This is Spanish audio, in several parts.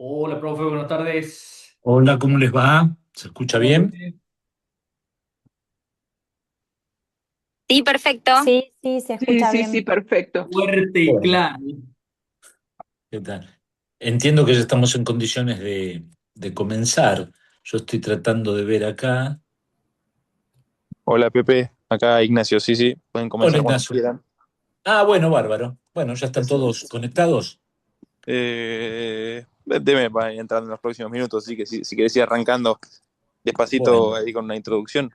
Hola, profe, buenas tardes. Hola, ¿cómo les va? ¿Se escucha ¿Todo bien? bien? Sí, perfecto. Sí, sí, se Sí, escucha sí, sí, bien. perfecto. Fuerte y Bueno, claro. ¿qué tal? Entiendo que ya estamos en condiciones de comenzar. Yo estoy tratando de ver acá. Hola Pepe, acá Ignacio, sí, sí, pueden Hola, comenzar cuando Ignacio. quieran. Ah, bueno, bárbaro. Bueno, ya están todos Gracias. conectados. Deme va entrando en los próximos minutos, así que si querés ir arrancando despacito Bueno, ahí con una introducción.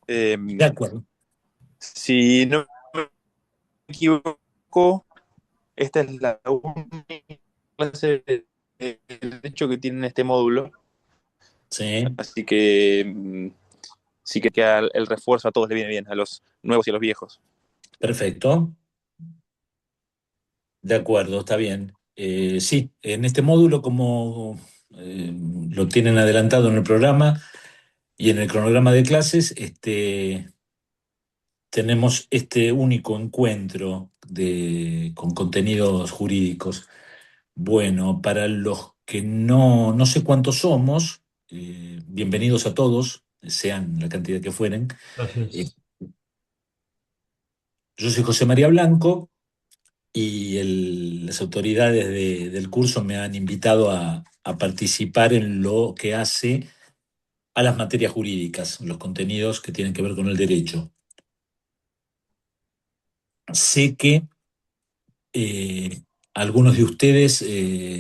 Eh, de acuerdo. si no me equivoco, esta es la única clase de derecho que tiene este módulo, Sí, así que sí que el refuerzo a todos le viene bien, a los nuevos y a los viejos. perfecto. De acuerdo, está bien. Sí, en este módulo, como lo tienen adelantado en el programa y en el cronograma de clases, tenemos este único encuentro con contenidos jurídicos. Bueno, para los que no sé cuántos somos, bienvenidos a todos, sean la cantidad que fueren. Eh, Gracias. yo soy José María Blanco y las autoridades del curso me han invitado a participar en lo que hace a las materias jurídicas, los contenidos que tienen que ver con el derecho. Sé que algunos de ustedes,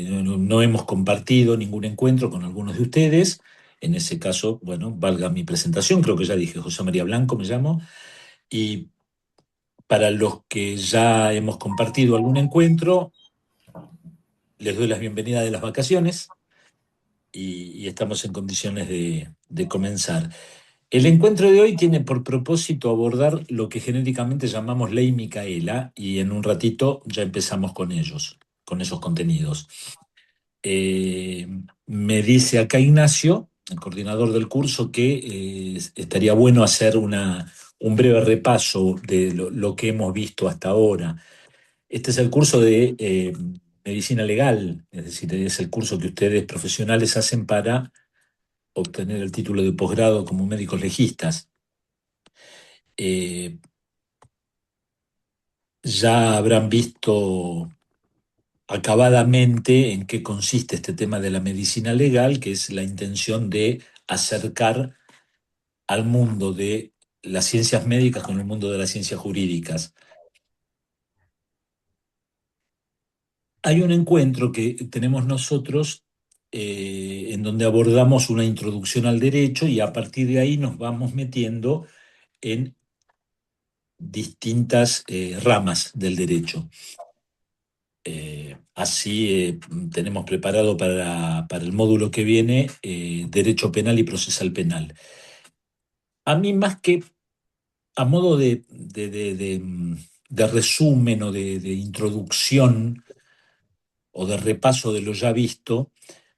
no hemos compartido ningún encuentro con algunos de ustedes. En ese caso, bueno, valga mi presentación, creo que ya dije, José María Blanco me llamo. Y para los que ya hemos compartido algún encuentro, les doy las bienvenidas de las vacaciones y estamos en condiciones de comenzar. El encuentro de hoy tiene por propósito abordar lo que genéricamente llamamos Ley Micaela y en un ratito ya empezamos con ellos, con esos contenidos. Eh, Me dice acá Ignacio, el coordinador del curso, que estaría bueno hacer un breve repaso de lo que hemos visto hasta ahora. Este es el curso de medicina legal, es decir, es el curso que ustedes profesionales hacen para obtener el título de posgrado como médicos legistas. Eh, ya habrán visto acabadamente en qué consiste este tema de la medicina legal, que es la intención de acercar al mundo de las ciencias médicas con el mundo de las ciencias jurídicas. Hay un encuentro que tenemos nosotros en donde abordamos una introducción al derecho y a partir de ahí nos vamos metiendo en distintas ramas del derecho. Así tenemos preparado para el módulo que viene Derecho Penal y Procesal Penal. A mí más que a modo de resumen o de introducción o de repaso de lo ya visto,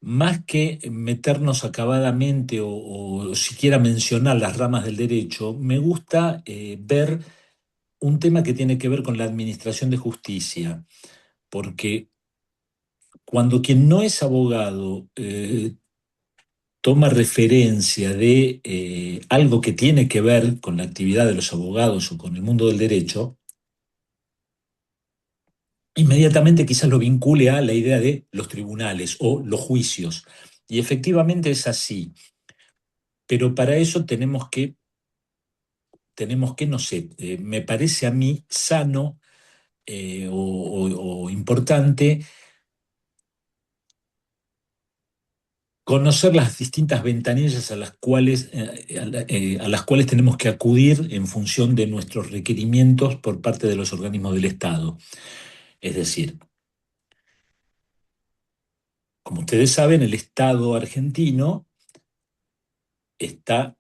más que meternos acabadamente o siquiera mencionar las ramas del derecho, me gusta ver un tema que tiene que ver con la administración de justicia, porque cuando quien no es abogado toma referencia de algo que tiene que ver con la actividad de los abogados o con el mundo del derecho, inmediatamente quizás lo vincule a la idea de los tribunales o los juicios. Y efectivamente es así, pero para eso tenemos que no sé, me parece a mí sano o importante conocer las distintas ventanillas a las cuales tenemos que acudir en función de nuestros requerimientos por parte de los organismos del Estado. Es decir, como ustedes saben, el Estado argentino está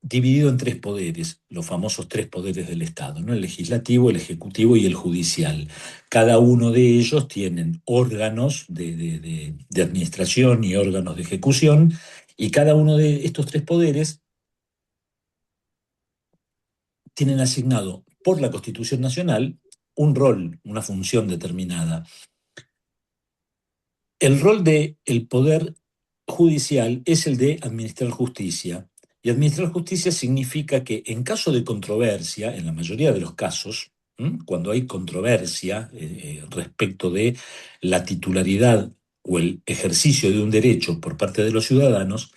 dividido en tres poderes, los famosos tres poderes del Estado, ¿no? El legislativo, el ejecutivo y el judicial. Cada uno de ellos tienen órganos de administración y órganos de ejecución, y cada uno de estos tres poderes tienen asignado por la Constitución Nacional un rol, una función determinada. El rol del poder judicial es el de administrar justicia. Y administrar justicia significa que en caso de controversia, en la mayoría de los casos, cuando hay controversia respecto de la titularidad o el ejercicio de un derecho por parte de los ciudadanos,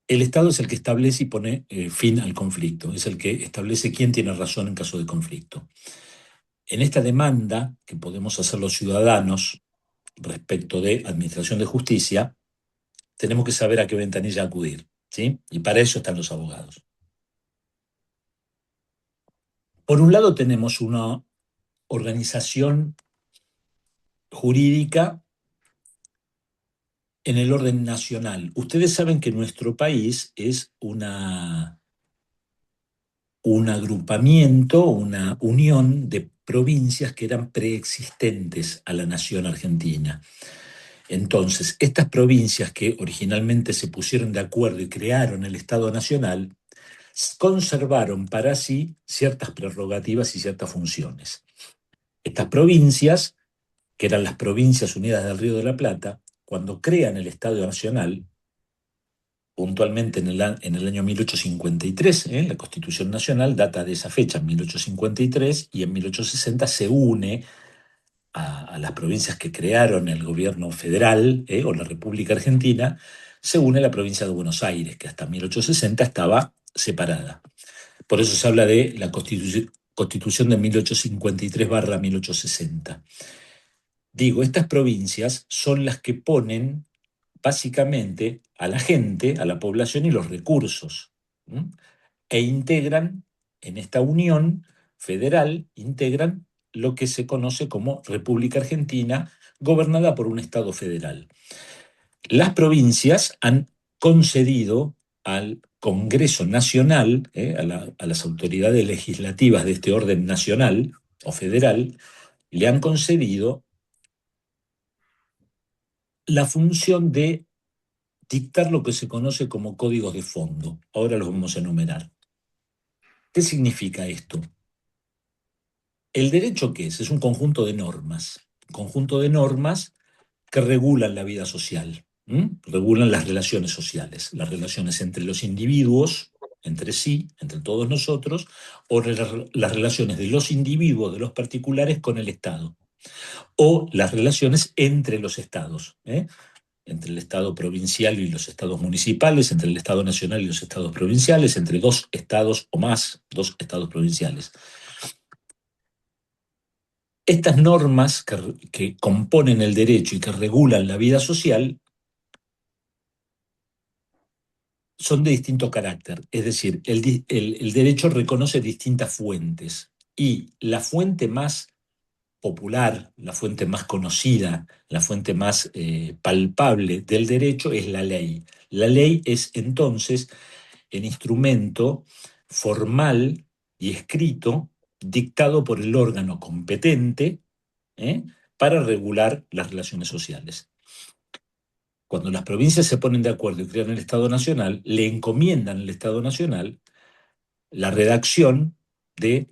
el Estado es el que establece y pone fin al conflicto, es el que establece quién tiene razón en caso de conflicto. En esta demanda que podemos hacer los ciudadanos respecto de administración de justicia, tenemos que saber a qué ventanilla acudir, ¿sí? Y para eso están los abogados. Por un lado tenemos una organización jurídica en el orden nacional. Ustedes saben que nuestro país es un agrupamiento, una unión de provincias que eran preexistentes a la nación argentina. Entonces, estas provincias que originalmente se pusieron de acuerdo y crearon el Estado Nacional, conservaron para sí ciertas prerrogativas y ciertas funciones. Estas provincias, que eran las Provincias Unidas del Río de la Plata, cuando crean el Estado Nacional, puntualmente en el año 1853, la Constitución Nacional data de esa fecha, 1853, y en 1860 se une a las provincias que crearon el gobierno federal o la República Argentina, se une la provincia de Buenos Aires, que hasta 1860 estaba separada. Por eso se habla de la Constitución de 1853/1860. Digo, estas provincias son las que ponen básicamente a la gente, a la población y los recursos, e integran en esta unión federal, integran lo que se conoce como República Argentina, gobernada por un Estado federal. Las provincias han concedido al Congreso Nacional, a las autoridades legislativas de este orden nacional o federal, le han concedido la función de dictar lo que se conoce como códigos de fondo. Ahora los vamos a enumerar. ¿Qué significa esto? ¿El derecho qué es? Es un conjunto de normas. Conjunto de normas que regulan la vida social, regulan las relaciones sociales, las relaciones entre los individuos, entre sí, entre todos nosotros, o las relaciones de los individuos, de los particulares con el Estado, o las relaciones entre los estados, entre el Estado provincial y los estados municipales, entre el Estado nacional y los estados provinciales, entre dos estados o más, dos estados provinciales. Estas normas que componen el derecho y que regulan la vida social son de distinto carácter, es decir, el derecho reconoce distintas fuentes y la fuente más popular, la fuente más conocida, la fuente más palpable del derecho es la ley. La ley es entonces el instrumento formal y escrito dictado por el órgano competente para regular las relaciones sociales. Cuando las provincias se ponen de acuerdo y crean el Estado Nacional, le encomiendan al Estado Nacional la redacción de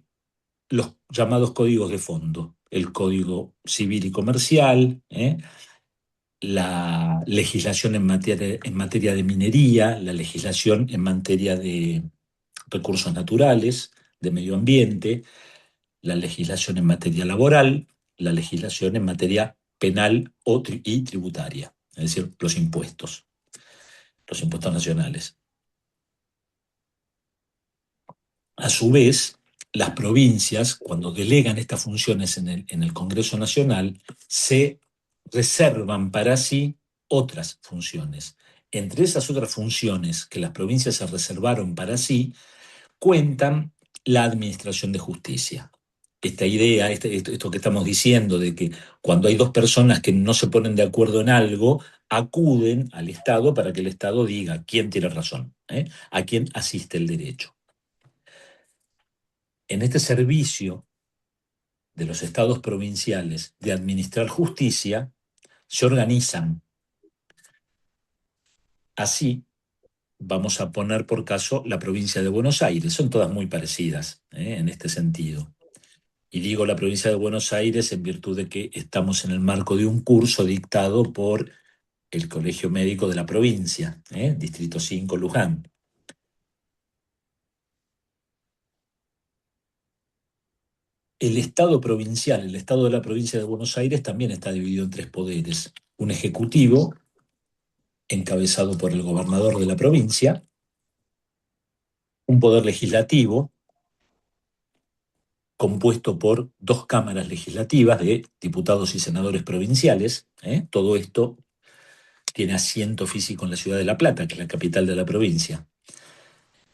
los llamados códigos de fondo, el Código Civil y Comercial, la legislación en materia de minería, la legislación en materia de recursos naturales, de medio ambiente, la legislación en materia laboral, la legislación en materia penal y tributaria, es decir, los impuestos nacionales. A su vez, las provincias, cuando delegan estas funciones en el Congreso Nacional, se reservan para sí otras funciones. Entre esas otras funciones que las provincias se reservaron para sí, cuentan la administración de justicia. Esta idea, esto que estamos diciendo de que cuando hay dos personas que no se ponen de acuerdo en algo, acuden al Estado para que el Estado diga quién tiene razón, a quién asiste el derecho. En este servicio de los estados provinciales de administrar justicia, se organizan. Así, vamos a poner por caso la provincia de Buenos Aires, son todas muy parecidas en este sentido. Y digo la provincia de Buenos Aires en virtud de que estamos en el marco de un curso dictado por el Colegio Médico de la provincia, Distrito 5, Luján. El Estado provincial, el Estado de la provincia de Buenos Aires también está dividido en 3 poderes. Un ejecutivo, encabezado por el gobernador de la provincia, un poder legislativo, compuesto por 2 cámaras legislativas de diputados y senadores provinciales. Todo esto tiene asiento físico en la ciudad de La Plata, que es la capital de la provincia.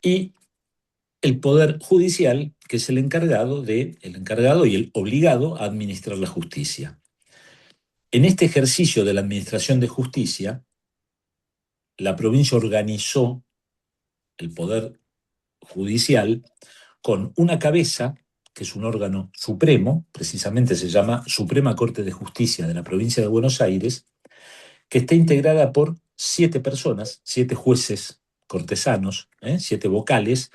Y el Poder Judicial, que es el encargado y el obligado a administrar la justicia. En este ejercicio de la administración de justicia, la provincia organizó el Poder Judicial con una cabeza, que es un órgano supremo, precisamente se llama Suprema Corte de Justicia de la provincia de Buenos Aires, que está integrada por 7 personas, 7 jueces cortesanos, 7 vocales,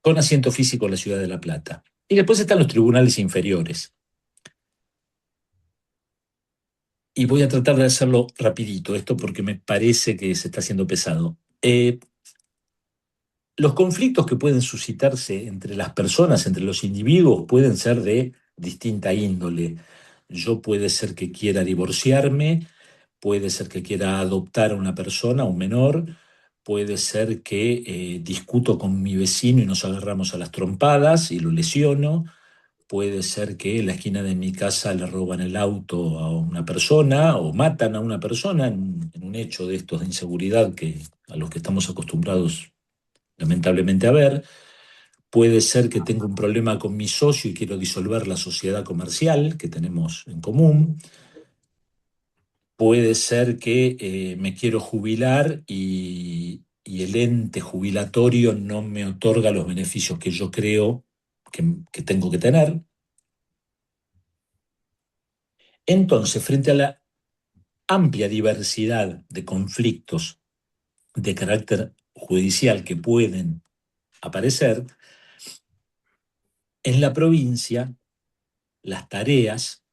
con asiento físico en la ciudad de La Plata. Y después están los tribunales inferiores. Y voy a tratar de hacerlo rapidito, esto porque me parece que se está haciendo pesado. Los conflictos que pueden suscitarse entre las personas, entre los individuos, pueden ser de distinta índole. Yo puede ser que quiera divorciarme, puede ser que quiera adoptar a una persona, un menor, puede ser que discuto con mi vecino y nos agarramos a las trompadas y lo lesiono, puede ser que en la esquina de mi casa le roban el auto a una persona o matan a una persona en un hecho de estos de inseguridad a los que estamos acostumbrados lamentablemente a ver. Puede ser que tenga un problema con mi socio y quiero disolver la sociedad comercial que tenemos en común. Puede ser que me quiero jubilar y el ente jubilatorio no me otorga los beneficios que yo creo que tengo que tener. Entonces, frente a la amplia diversidad de conflictos de carácter judicial que pueden aparecer, en la provincia las tareas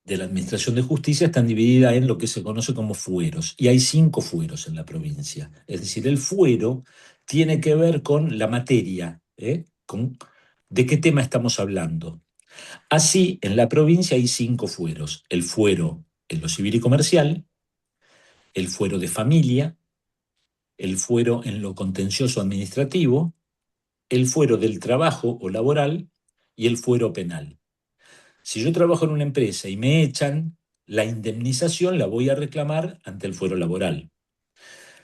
de la Administración de Justicia están divididas en lo que se conoce como fueros, y hay 5 fueros en la provincia. Es decir, el fuero tiene que ver con la materia, de qué tema estamos hablando. Así, en la provincia hay 5 fueros: el fuero en lo civil y comercial, el fuero de familia, el fuero en lo contencioso administrativo, el fuero del trabajo o laboral y el fuero penal. Si yo trabajo en una empresa y me echan, la indemnización la voy a reclamar ante el fuero laboral.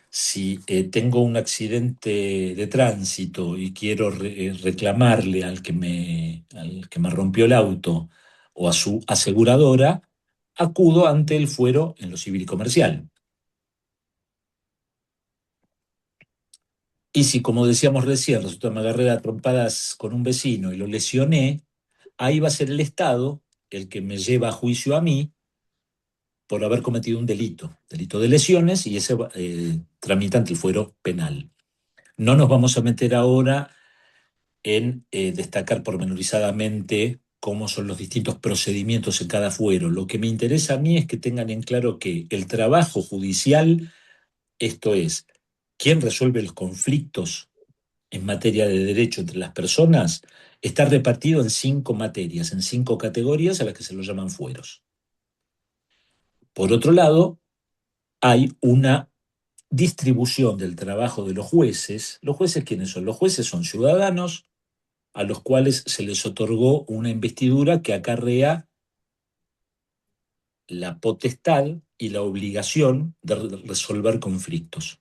Si tengo un accidente de tránsito y quiero reclamarle al que me rompió el auto o a su aseguradora, acudo ante el fuero en lo civil y comercial. Y si, como decíamos recién, resulta que me agarré a trompadas con un vecino y lo lesioné, ahí va a ser el Estado el que me lleva a juicio a mí por haber cometido un delito de lesiones, y ese tramita ante el fuero penal. No nos vamos a meter ahora en destacar pormenorizadamente cómo son los distintos procedimientos en cada fuero. Lo que me interesa a mí es que tengan en claro que el trabajo judicial, esto es, quién resuelve los conflictos en materia de derecho entre las personas, está repartido en 5 materias, en 5 categorías a las que se lo llaman fueros. Por otro lado, hay una distribución del trabajo de los jueces. ¿Los jueces quiénes son? Los jueces son ciudadanos a los cuales se les otorgó una investidura que acarrea la potestad y la obligación de resolver conflictos.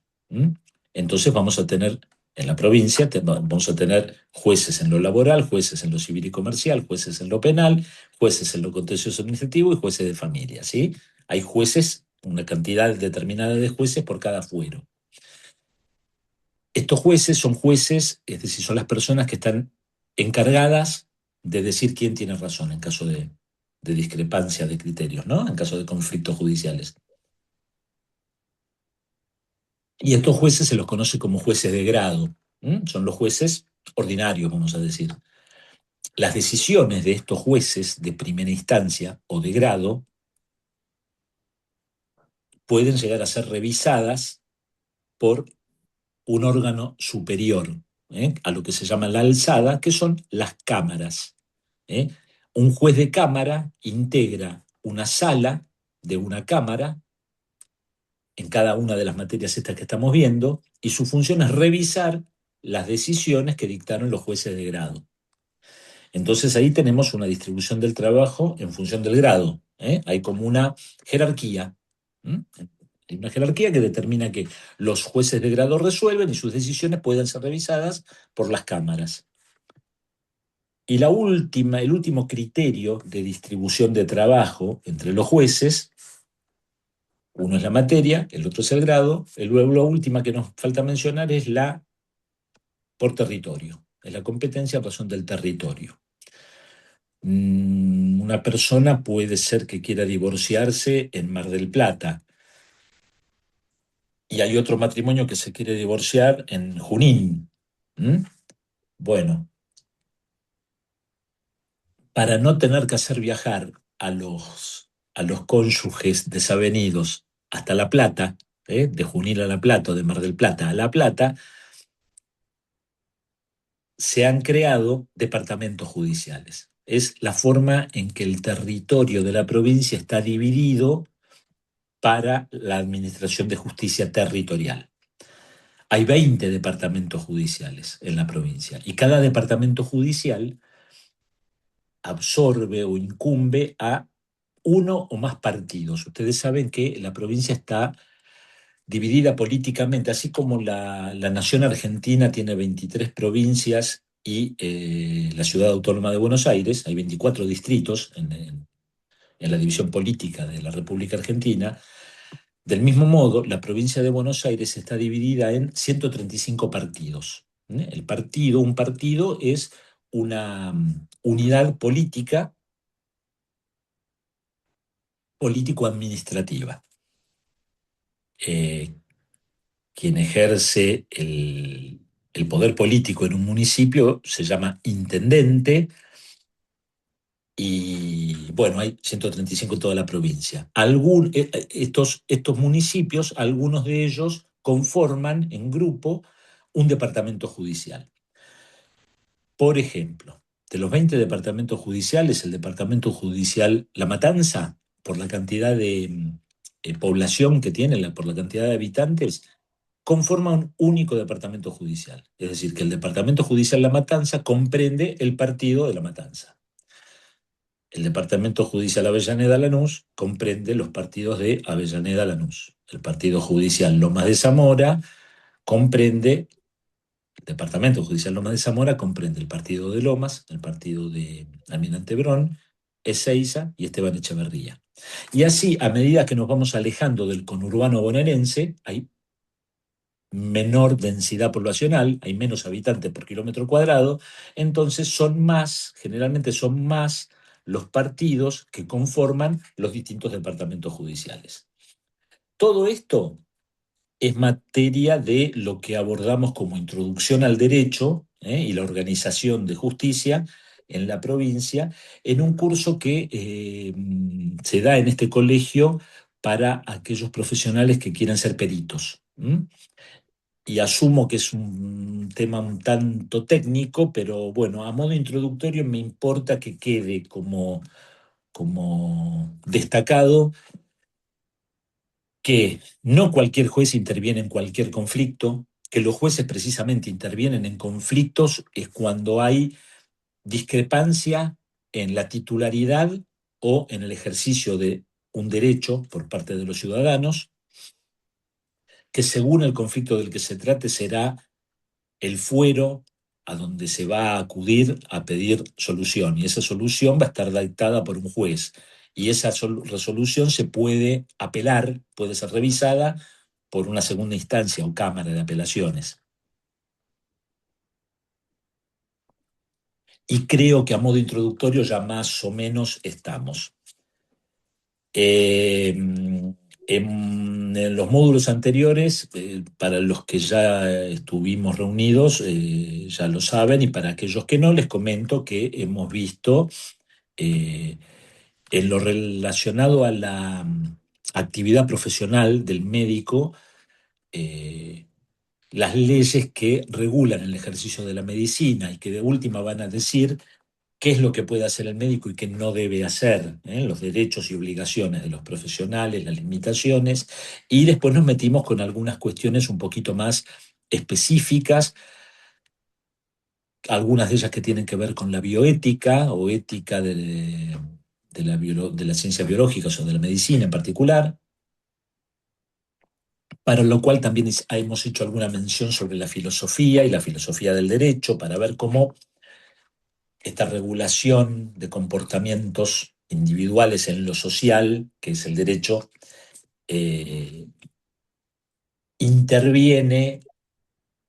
Entonces vamos a tener, en la provincia, vamos a tener jueces en lo laboral, jueces en lo civil y comercial, jueces en lo penal, jueces en lo contencioso administrativo y jueces de familia, ¿sí? Hay jueces, una cantidad determinada de jueces por cada fuero. Estos jueces son jueces, es decir, son las personas que están encargadas de decir quién tiene razón en caso de discrepancia de criterios, ¿no? En caso de conflictos judiciales. Y estos jueces se los conoce como jueces de grado. Son los jueces ordinarios, vamos a decir. las decisiones de estos jueces de primera instancia o de grado pueden llegar a ser revisadas por un órgano superior, a lo que se llama la alzada, que son las cámaras. Un juez de cámara integra una sala de una cámara en cada una de las materias estas que estamos viendo, y su función es revisar las decisiones que dictaron los jueces de grado. Entonces ahí tenemos una distribución del trabajo en función del grado. Hay como una jerarquía. Hay una jerarquía que determina que los jueces de grado resuelven y sus decisiones pueden ser revisadas por las cámaras. Y el último criterio de distribución de trabajo entre los jueces, uno es la materia, el otro es el grado, luego la última que nos falta mencionar es la por territorio, es la competencia a razón del territorio. Una persona puede ser que quiera divorciarse en Mar del Plata y hay otro matrimonio que se quiere divorciar en Junín. Bueno, para no tener que hacer viajar a los cónyuges desavenidos hasta La Plata, de Junín a La Plata o de Mar del Plata a La Plata, se han creado departamentos judiciales. Es la forma en que el territorio de la provincia está dividido para la administración de justicia territorial. Hay 20 departamentos judiciales en la provincia y cada departamento judicial absorbe o incumbe a uno o más partidos. Ustedes saben que la provincia está dividida políticamente, así como la nación argentina tiene 23 provincias y la ciudad autónoma de Buenos Aires, hay 24 distritos en la división política de la República Argentina. Del mismo modo, la provincia de Buenos Aires está dividida en 135 partidos. Un partido es una unidad político-administrativa. Quien ejerce el poder político en un municipio se llama intendente, y bueno, hay 135 en toda la provincia. Estos municipios, algunos de ellos conforman en grupo un departamento judicial. Por ejemplo, de los 20 departamentos judiciales, el departamento judicial La Matanza, por la cantidad de población que tiene, por la cantidad de habitantes, conforma un único departamento judicial. Es decir, que el departamento judicial La Matanza comprende el partido de La Matanza. El departamento judicial Avellaneda-Lanús comprende los partidos de Avellaneda-Lanús. El partido judicial Lomas de Zamora comprende, el departamento judicial Lomas de Zamora comprende el partido de Lomas, el partido de Almirante Brón, Ezeiza y Esteban Echeverría. Y así, a medida que nos vamos alejando del conurbano bonaerense, hay menor densidad poblacional, hay menos habitantes por kilómetro cuadrado, entonces generalmente son más los partidos que conforman los distintos departamentos judiciales. Todo esto es materia de lo que abordamos como introducción al derecho y la organización de justicia en la provincia, en un curso que se da en este colegio para aquellos profesionales que quieran ser peritos. Y asumo que es un tema un tanto técnico, pero bueno, a modo introductorio me importa que quede como destacado que no cualquier juez interviene en cualquier conflicto, que los jueces precisamente intervienen en conflictos es cuando hay discrepancia en la titularidad o en el ejercicio de un derecho por parte de los ciudadanos, que según el conflicto del que se trate será el fuero a donde se va a acudir a pedir solución, y esa solución va a estar dictada por un juez, y esa resolución se puede apelar, puede ser revisada por una segunda instancia o cámara de apelaciones. Y creo que a modo introductorio ya más o menos estamos. En los módulos anteriores, para los que ya estuvimos reunidos, ya lo saben, y para aquellos que no, les comento que hemos visto eh, en lo relacionado a la actividad profesional del médico, eh, las leyes que regulan el ejercicio de la medicina y que de última van a decir qué es lo que puede hacer el médico y qué no debe hacer, los derechos y obligaciones de los profesionales, las limitaciones, y después nos metimos con algunas cuestiones un poquito más específicas, algunas de ellas que tienen que ver con la bioética o ética de las ciencias biológicas o de la medicina en particular, para lo cual también hemos hecho alguna mención sobre la filosofía y la filosofía del derecho, para ver cómo esta regulación de comportamientos individuales en lo social, que es el derecho, eh, interviene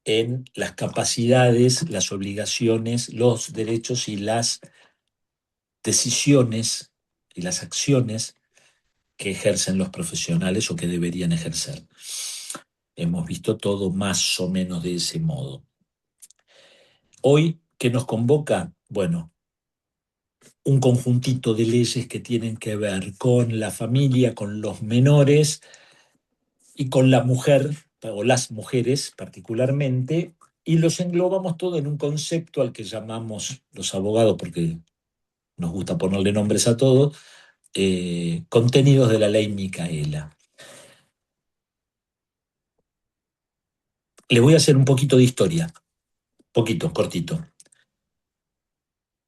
en las capacidades, las obligaciones, los derechos y las decisiones y las acciones que ejercen los profesionales o que deberían ejercer. Hemos visto todo más o menos de ese modo. Hoy, ¿qué nos convoca? Bueno, un conjuntito de leyes que tienen que ver con la familia, con los menores y con la mujer, o las mujeres particularmente, y los englobamos todo en un concepto al que llamamos los abogados, porque nos gusta ponerle nombres a todo, contenidos de la ley Micaela. Les voy a hacer un poquito de historia, poquito, cortito.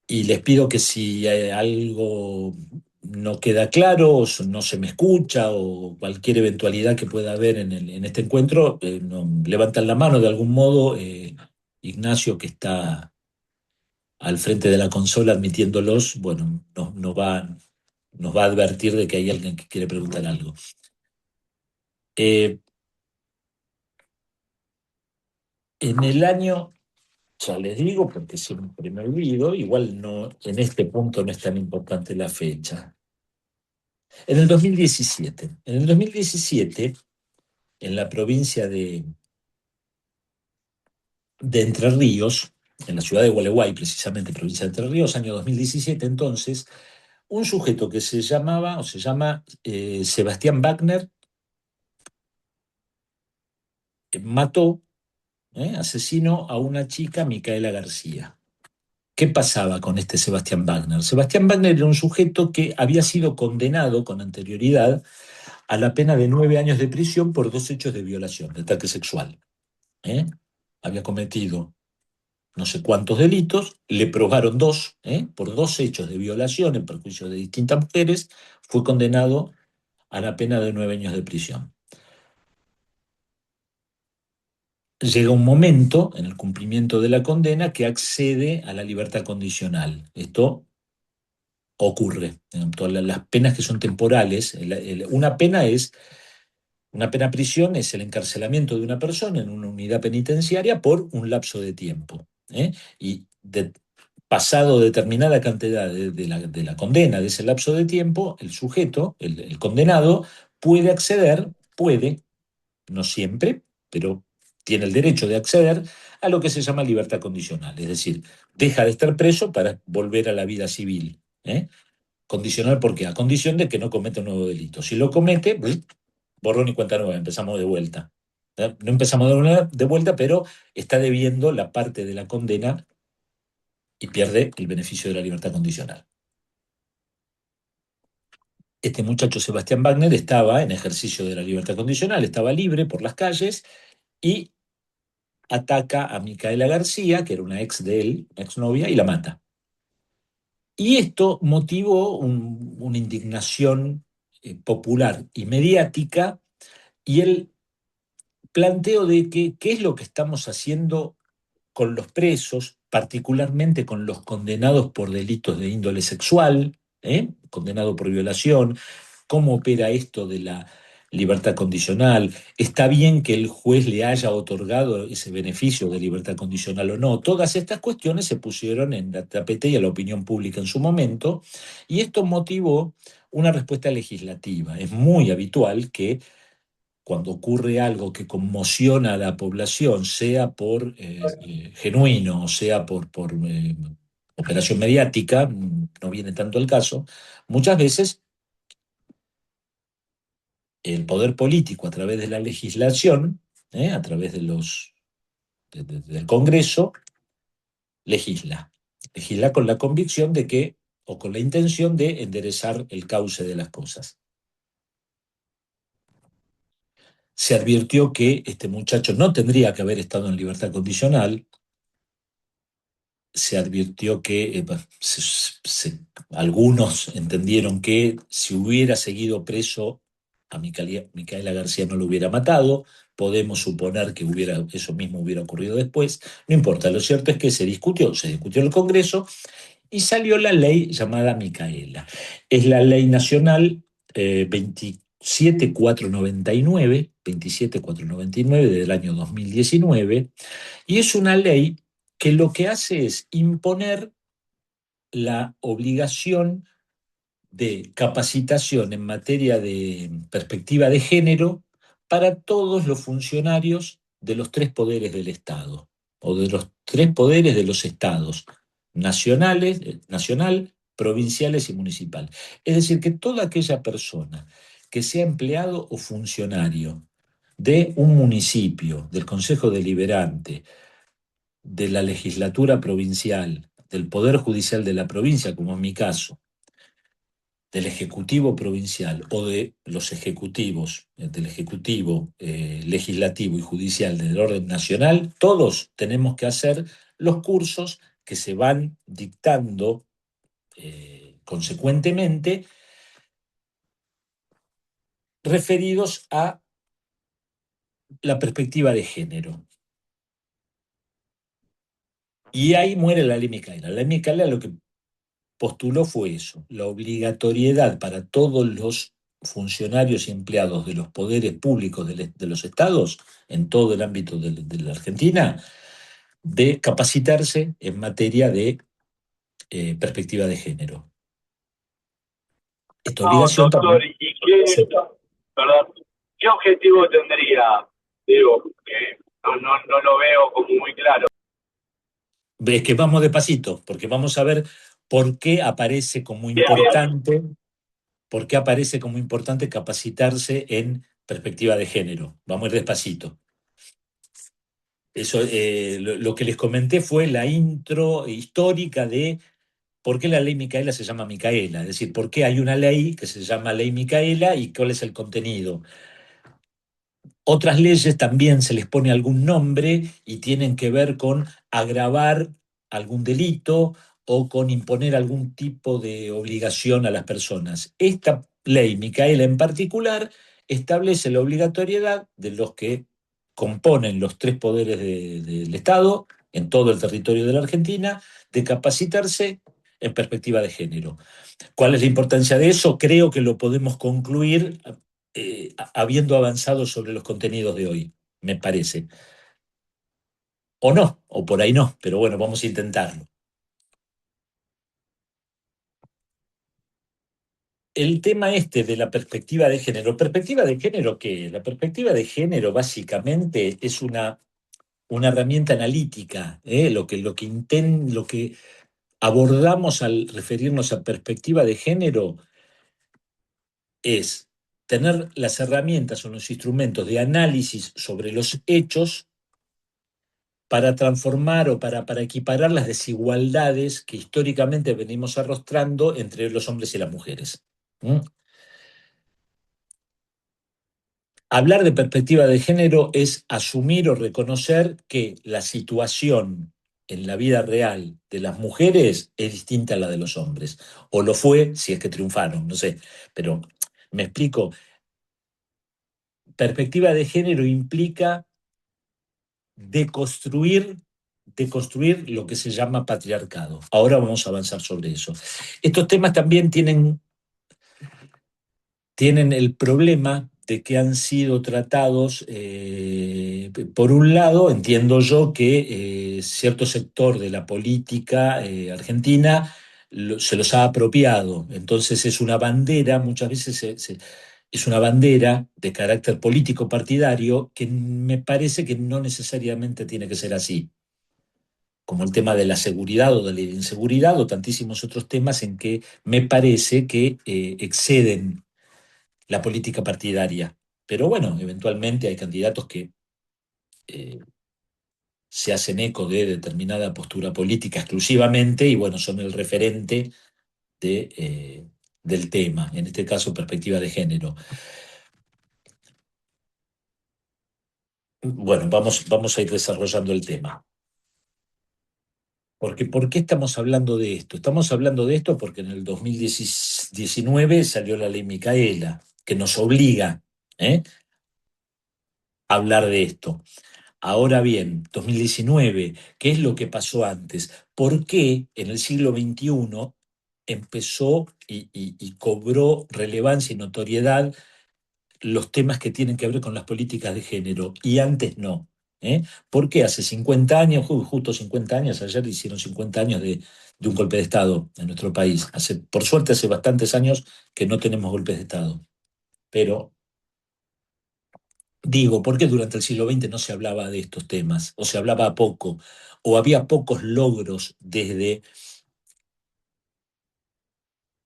Y les pido que si algo no queda claro, o no se me escucha, o cualquier eventualidad que pueda haber en este encuentro, levantan la mano de algún modo. Ignacio, que está al frente de la consola admitiéndolos, bueno, nos va a advertir de que hay alguien que quiere preguntar algo. En el año, ya les digo, porque siempre me olvido, igual no, en este punto no es tan importante la fecha. En el 2017, en la provincia de Entre Ríos, en la ciudad de Gualeguay, precisamente, provincia de Entre Ríos, año 2017, entonces, un sujeto que se llama Sebastián Wagner mató, asesinó a una chica, Micaela García. ¿Qué pasaba con este Sebastián Wagner? Sebastián Wagner era un sujeto que había sido condenado con anterioridad a la pena de 9 años de prisión por 2 hechos de violación, de ataque sexual. Había cometido no sé cuántos delitos, le probaron 2, por 2 hechos de violación en perjuicio de distintas mujeres, fue condenado a la pena de 9 años de prisión. Llega un momento en el cumplimiento de la condena que accede a la libertad condicional. Esto ocurre. Todas las penas que son temporales, una pena prisión es el encarcelamiento de una persona en una unidad penitenciaria por un lapso de tiempo. Y pasado determinada cantidad de la condena de ese lapso de tiempo, el sujeto, el condenado, puede, no siempre, pero tiene el derecho de acceder a lo que se llama libertad condicional, es decir, deja de estar preso para volver a la vida civil. Condicional, ¿por qué? A condición de que no cometa un nuevo delito. Si lo comete, borrón y cuenta nueva, empezamos de vuelta. No empezamos de vuelta, pero está debiendo la parte de la condena y pierde el beneficio de la libertad condicional. Este muchacho Sebastián Wagner estaba en ejercicio de la libertad condicional, estaba libre por las calles y ataca a Micaela García, que era una ex de él, una exnovia, y la mata. Y esto motivó una indignación popular y mediática, y el planteo de qué es lo que estamos haciendo con los presos, particularmente con los condenados por delitos de índole sexual, condenado por violación, cómo opera esto de la libertad condicional, está bien que el juez le haya otorgado ese beneficio de libertad condicional o no. Todas estas cuestiones se pusieron en la tapete y a la opinión pública en su momento, y esto motivó una respuesta legislativa. Es muy habitual que cuando ocurre algo que conmociona a la población, sea por genuino o sea por operación mediática, no viene tanto el caso, muchas veces el poder político a través de la legislación, a través del Congreso, legisla. Legisla con la convicción de que, o con la intención de enderezar el cauce de las cosas. Se advirtió que este muchacho no tendría que haber estado en libertad condicional. Se advirtió que algunos entendieron que si hubiera seguido preso a Micaela García no lo hubiera matado. Podemos suponer que eso mismo hubiera ocurrido después. No importa, lo cierto es que se discutió en el Congreso y salió la ley llamada Micaela. Es la ley nacional 27499 del año 2019, y es una ley que lo que hace es imponer la obligación de capacitación en materia de perspectiva de género para todos los funcionarios de los tres poderes del Estado, o de los tres poderes de los estados, nacional, provinciales y municipal. Es decir, que toda aquella persona que sea empleado o funcionario de un municipio, del Consejo Deliberante, de la legislatura provincial, del Poder Judicial de la provincia, como en mi caso, del Ejecutivo provincial o de los ejecutivos, del Ejecutivo, Legislativo y Judicial del orden nacional, todos tenemos que hacer los cursos que se van dictando consecuentemente, referidos a la perspectiva de género. Y ahí muere la ley Micaela. La ley Micaela lo que postuló fue eso, la obligatoriedad para todos los funcionarios y empleados de los poderes públicos de los estados, en todo el ámbito de la Argentina, de capacitarse en materia de perspectiva de género. Esta obligación doctor, también. ¿y perdón, qué objetivo tendría? Digo, que no lo veo como muy claro. Es que vamos despacito, porque vamos a ver por qué aparece como Bien. importante, por qué aparece como importante capacitarse en perspectiva de género. Vamos a ir despacito. Eso, lo que les comenté fue la intro histórica de por qué la ley Micaela se llama Micaela, es decir, por qué hay una ley que se llama ley Micaela y cuál es el contenido. Otras leyes también se les pone algún nombre y tienen que ver con agravar algún delito o con imponer algún tipo de obligación a las personas. Esta ley, Micaela en particular, establece la obligatoriedad de los que componen los tres poderes del Estado en todo el territorio de la Argentina de capacitarse en perspectiva de género. ¿Cuál es la importancia de eso? Creo que lo podemos concluir habiendo avanzado sobre los contenidos de hoy, me parece. O no, o por ahí no, pero bueno, vamos a intentarlo. El tema de la perspectiva de género. ¿Perspectiva de género qué? La perspectiva de género básicamente es una herramienta analítica, lo que abordamos al referirnos a perspectiva de género es tener las herramientas o los instrumentos de análisis sobre los hechos para transformar o para equiparar las desigualdades que históricamente venimos arrastrando entre los hombres y las mujeres. Hablar de perspectiva de género es asumir o reconocer que la situación en la vida real de las mujeres es distinta a la de los hombres, o lo fue si es que triunfaron, no sé, pero me explico. Perspectiva de género implica deconstruir lo que se llama patriarcado. Ahora vamos a avanzar sobre eso. Estos temas también tienen el problema de que han sido tratados, por un lado, entiendo yo que cierto sector de la política argentina se los ha apropiado. Entonces es una bandera, muchas veces es una bandera de carácter político partidario que me parece que no necesariamente tiene que ser así, como el tema de la seguridad o de la inseguridad o tantísimos otros temas en que me parece que exceden la política partidaria. Pero bueno, eventualmente hay candidatos que eh, se hacen eco de determinada postura política exclusivamente y bueno, son el referente del tema, en este caso perspectiva de género. Bueno, vamos a ir desarrollando el tema. Porque, ¿por qué estamos hablando de esto? Estamos hablando de esto porque en el 2019 salió la ley Micaela, que nos obliga a hablar de esto. Ahora bien, 2019, ¿qué es lo que pasó antes? ¿Por qué en el siglo XXI empezó y cobró relevancia y notoriedad los temas que tienen que ver con las políticas de género y antes no? ¿Por qué hace 50 años, justo 50 años, ayer hicieron 50 años de un golpe de Estado en nuestro país? Por suerte hace bastantes años que no tenemos golpes de Estado, pero digo, ¿por qué durante el siglo XX no se hablaba de estos temas? O se hablaba poco, o había pocos logros desde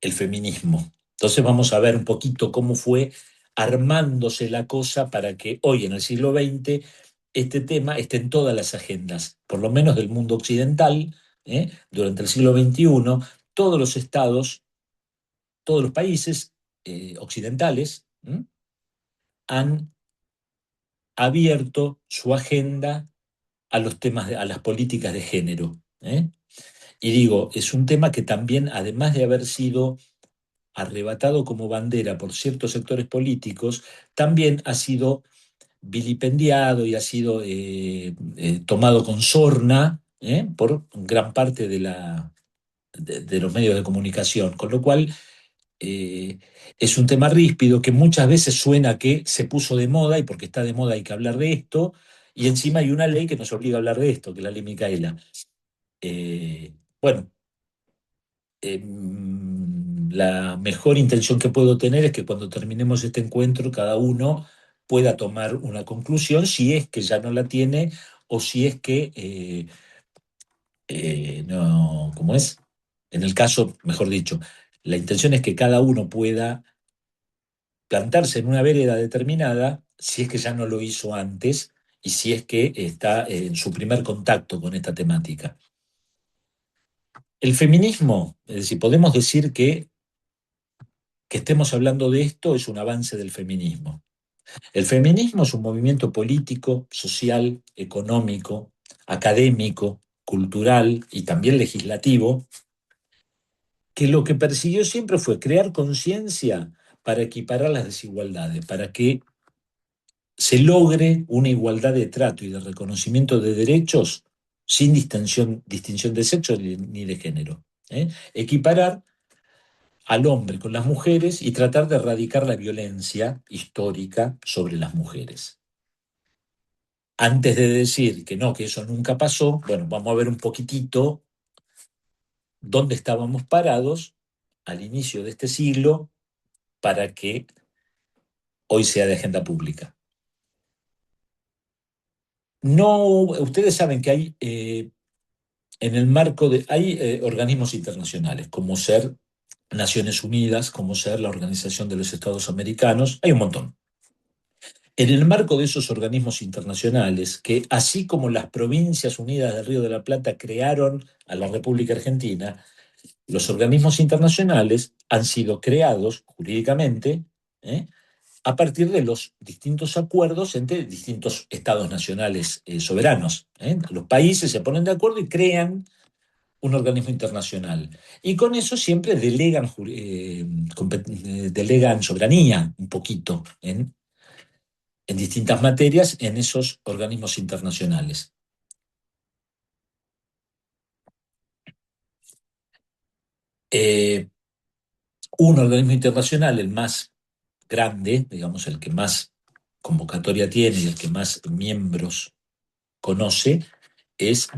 el feminismo. Entonces vamos a ver un poquito cómo fue armándose la cosa para que hoy, en el siglo XX, este tema esté en todas las agendas, por lo menos del mundo occidental. Durante el siglo XXI, todos los estados, todos los países occidentales han abierto su agenda a los temas, a las políticas de género. Y digo, es un tema que también, además de haber sido arrebatado como bandera por ciertos sectores políticos, también ha sido vilipendiado y ha sido tomado con sorna por gran parte de los medios de comunicación, con lo cual es un tema ríspido que muchas veces suena que se puso de moda y porque está de moda hay que hablar de esto, y encima hay una ley que nos obliga a hablar de esto, que es la ley Micaela. Bueno, la mejor intención que puedo tener es que cuando terminemos este encuentro cada uno pueda tomar una conclusión, si es que ya no la tiene o si es que no, ¿cómo es? En el caso, mejor dicho, la intención es que cada uno pueda plantarse en una vereda determinada, si es que ya no lo hizo antes y si es que está en su primer contacto con esta temática. El feminismo, es decir, podemos decir que estemos hablando de esto es un avance del feminismo. El feminismo es un movimiento político, social, económico, académico, cultural y también legislativo, que lo que persiguió siempre fue crear conciencia para equiparar las desigualdades, para que se logre una igualdad de trato y de reconocimiento de derechos sin distinción de sexo ni de género. Equiparar al hombre con las mujeres y tratar de erradicar la violencia histórica sobre las mujeres. Antes de decir que no, que eso nunca pasó, bueno, vamos a ver un poquitito dónde estábamos parados al inicio de este siglo para que hoy sea de agenda pública. No, ustedes saben que hay en el marco de, hay organismos internacionales, como ser Naciones Unidas, como ser la Organización de los Estados Americanos, hay un montón. En el marco de esos organismos internacionales, que así como las Provincias Unidas del Río de la Plata crearon a la República Argentina, los organismos internacionales han sido creados jurídicamente a partir de los distintos acuerdos entre distintos estados nacionales soberanos. Los países se ponen de acuerdo y crean un organismo internacional. Y con eso siempre delegan soberanía un poquito en distintas materias en esos organismos internacionales. Un organismo internacional, el más grande, digamos, el que más convocatoria tiene y el que más miembros conoce, es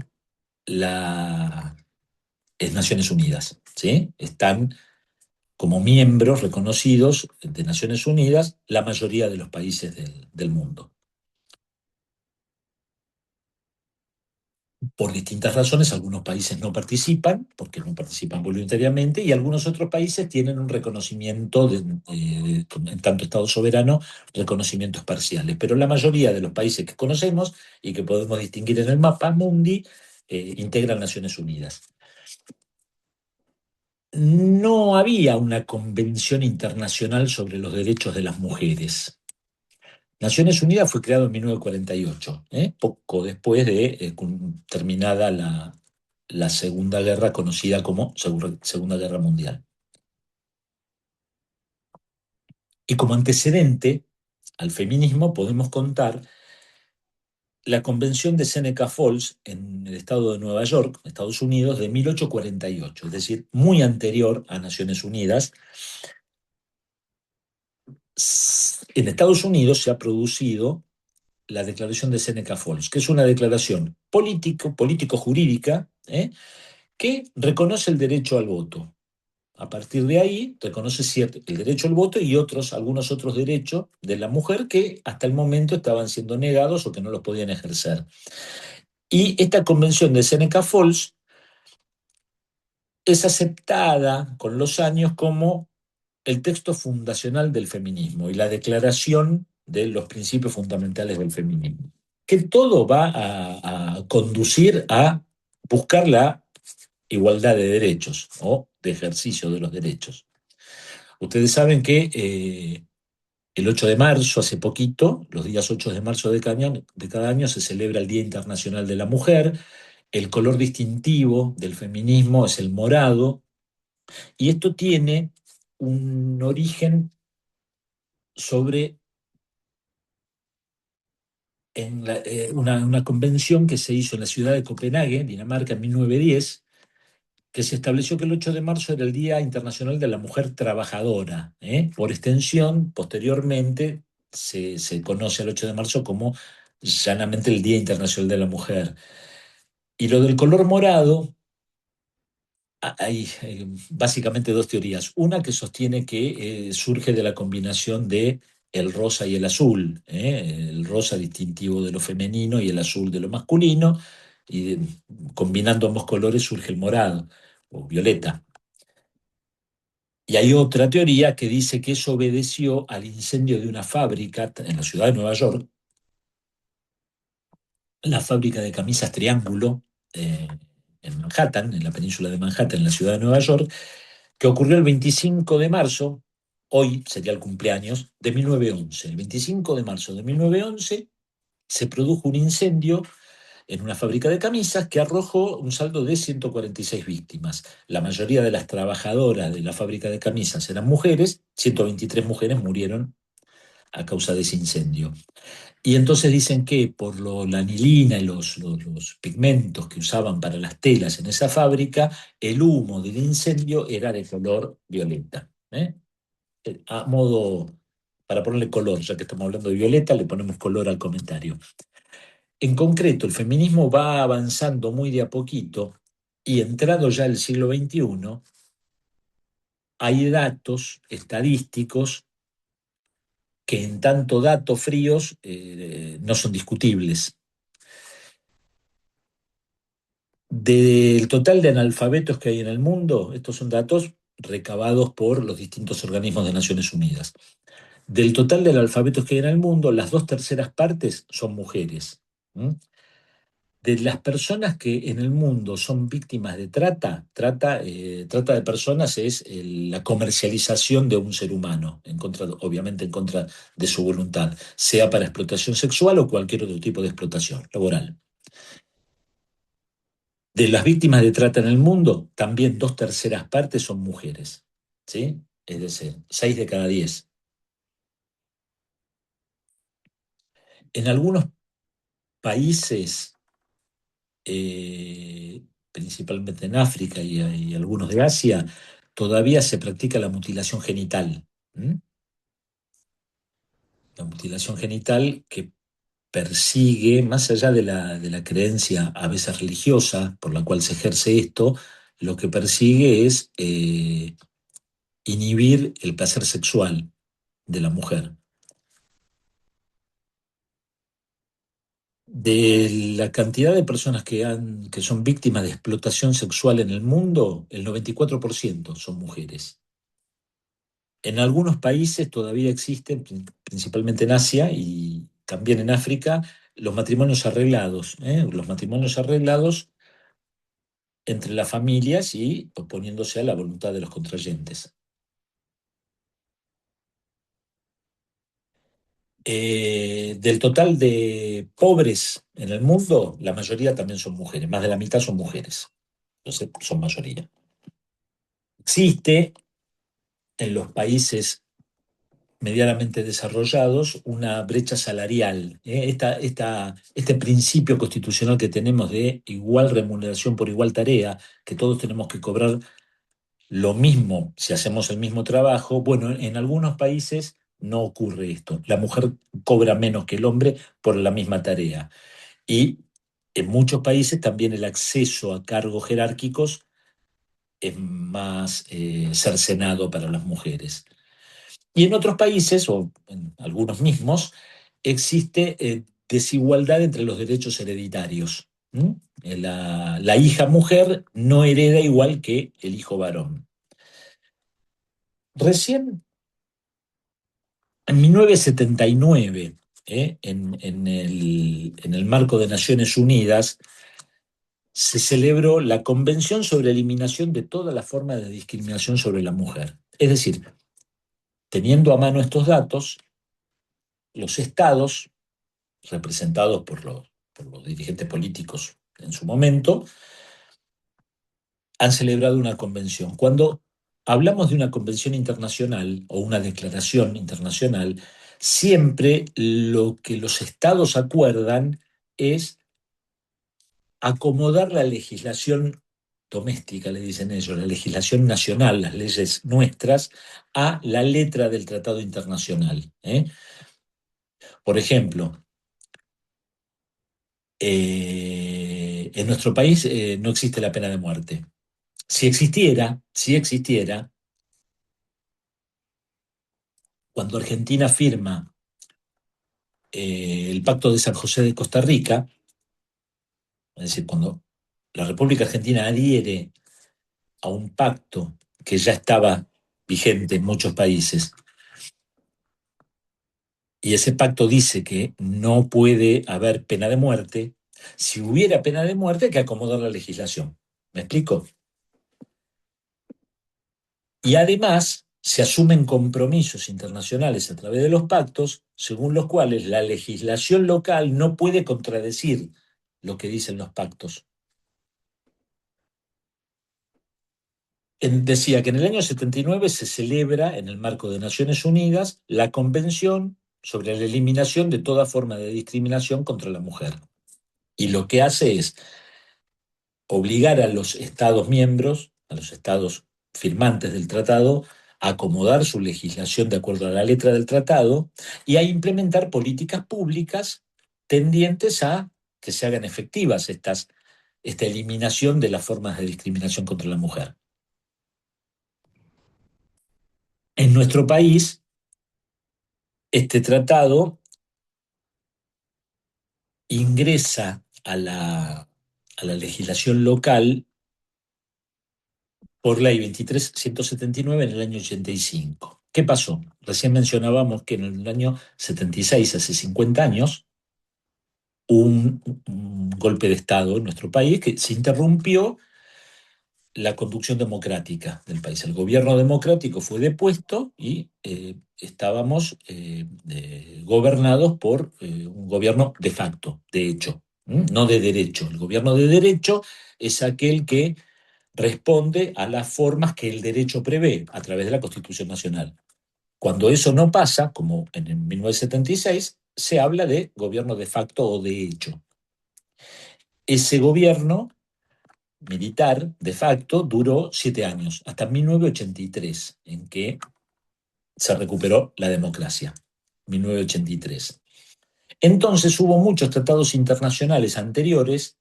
la es Naciones Unidas, ¿sí? Están como miembros reconocidos de Naciones Unidas la mayoría de los países del mundo. Por distintas razones, algunos países no participan, porque no participan voluntariamente, y algunos otros países tienen un reconocimiento, en tanto Estado soberano, reconocimientos parciales. Pero la mayoría de los países que conocemos y que podemos distinguir en el mapa mundi, integran Naciones Unidas. No había una convención internacional sobre los derechos de las mujeres. Naciones Unidas fue creado en 1948, poco después de terminada la Segunda Guerra, conocida como Segunda Guerra Mundial. Y como antecedente al feminismo podemos contar la Convención de Seneca Falls en el estado de Nueva York, Estados Unidos, de 1848, es decir, muy anterior a Naciones Unidas. En Estados Unidos se ha producido la Declaración de Seneca Falls, que es una declaración político-jurídica, que reconoce el derecho al voto. A partir de ahí, reconoce el derecho al voto y algunos otros derechos de la mujer que hasta el momento estaban siendo negados o que no los podían ejercer. Y esta convención de Seneca Falls es aceptada con los años como el texto fundacional del feminismo y la declaración de los principios fundamentales del feminismo, que todo va a conducir a buscar la igualdad de derechos o de ejercicio de los derechos. Ustedes saben que el 8 de marzo, hace poquito, los días 8 de marzo de cada año se celebra el Día Internacional de la Mujer. El color distintivo del feminismo es el morado, y esto tiene un origen sobre una convención que se hizo en la ciudad de Copenhague, Dinamarca, en 1910, que se estableció que el 8 de marzo era el Día Internacional de la Mujer Trabajadora. Por extensión, posteriormente, se conoce al 8 de marzo como llanamente el Día Internacional de la Mujer. Y lo del color morado, hay básicamente dos teorías. Una que sostiene que surge de la combinación de el rosa y el azul, el rosa distintivo de lo femenino y el azul de lo masculino, y combinando ambos colores surge el morado o violeta. Y hay otra teoría que dice que eso obedeció al incendio de una fábrica en la ciudad de Nueva York, la fábrica de camisas Triángulo, en Manhattan, en la península de Manhattan, en la ciudad de Nueva York, que ocurrió el 25 de marzo, hoy sería el cumpleaños, de 1911. El 25 de marzo de 1911 se produjo un incendio en una fábrica de camisas que arrojó un saldo de 146 víctimas. La mayoría de las trabajadoras de la fábrica de camisas eran mujeres, 123 mujeres murieron a causa de ese incendio. Y entonces dicen que por la anilina y los pigmentos que usaban para las telas en esa fábrica, el humo del incendio era de color violeta. A modo, para ponerle color, ya que estamos hablando de violeta, le ponemos color al comentario. En concreto, el feminismo va avanzando muy de a poquito, y entrado ya el siglo XXI, hay datos estadísticos que en tanto datos fríos no son discutibles. Del total de analfabetos que hay en el mundo, estos son datos recabados por los distintos organismos de Naciones Unidas. Del total de analfabetos que hay en el mundo, las 2/3 partes son mujeres. De las personas que en el mundo son víctimas de trata de personas es la comercialización de un ser humano, obviamente en contra de su voluntad, sea para explotación sexual o cualquier otro tipo de explotación laboral. De las víctimas de trata en el mundo, también 2/3 partes son mujeres, ¿sí? Es decir, 6 de cada 10. En algunos países, principalmente en África y algunos de Asia, todavía se practica la mutilación genital. La mutilación genital que persigue, más allá de la creencia a veces religiosa por la cual se ejerce esto, lo que persigue es inhibir el placer sexual de la mujer. De la cantidad de personas que son víctimas de explotación sexual en el mundo, el 94% son mujeres. En algunos países todavía existen, principalmente en Asia y también en África, los matrimonios arreglados. Los matrimonios arreglados entre las familias y oponiéndose a la voluntad de los contrayentes. Del total de pobres en el mundo, la mayoría también son mujeres, más de la mitad son mujeres, entonces son mayoría. Existe en los países medianamente desarrollados una brecha salarial. Este principio constitucional que tenemos de igual remuneración por igual tarea, que todos tenemos que cobrar lo mismo si hacemos el mismo trabajo, bueno, en algunos países no ocurre esto. La mujer cobra menos que el hombre por la misma tarea. Y en muchos países también el acceso a cargos jerárquicos es más cercenado para las mujeres. Y en otros países, o en algunos mismos, existe desigualdad entre los derechos hereditarios. La hija mujer no hereda igual que el hijo varón. Recién, en 1979, en el marco de Naciones Unidas, se celebró la Convención sobre Eliminación de todas las formas de discriminación sobre la mujer. Es decir, teniendo a mano estos datos, los estados, representados por los dirigentes políticos en su momento, han celebrado una convención. Cuando hablamos de una convención internacional o una declaración internacional, siempre lo que los estados acuerdan es acomodar la legislación doméstica, le dicen ellos, la legislación nacional, las leyes nuestras, a la letra del tratado internacional. Por ejemplo, en nuestro país no existe la pena de muerte. Si existiera, cuando Argentina firma el Pacto de San José de Costa Rica, es decir, cuando la República Argentina adhiere a un pacto que ya estaba vigente en muchos países, y ese pacto dice que no puede haber pena de muerte, si hubiera pena de muerte hay que acomodar la legislación. ¿Me explico? Y además se asumen compromisos internacionales a través de los pactos, según los cuales la legislación local no puede contradecir lo que dicen los pactos. Decía que en el año 79 se celebra, en el marco de Naciones Unidas, la Convención sobre la eliminación de toda forma de discriminación contra la mujer. Y lo que hace es obligar a los Estados miembros, a los Estados firmantes del tratado, a acomodar su legislación de acuerdo a la letra del tratado y a implementar políticas públicas tendientes a que se hagan efectivas esta eliminación de las formas de discriminación contra la mujer. En nuestro país, este tratado ingresa a la legislación local por ley 23.179 en el año 85. ¿Qué pasó? Recién mencionábamos que en el año 76, hace 50 años, hubo un golpe de Estado en nuestro país que se interrumpió la conducción democrática del país. El gobierno democrático fue depuesto y estábamos gobernados por un gobierno de facto, de hecho, no de derecho. El gobierno de derecho es aquel que responde a las formas que el derecho prevé a través de la Constitución Nacional. Cuando eso no pasa, como en el 1976, se habla de gobierno de facto o de hecho. Ese gobierno militar de facto duró 7 años, hasta 1983, en que se recuperó la democracia. 1983. Entonces hubo muchos tratados internacionales anteriores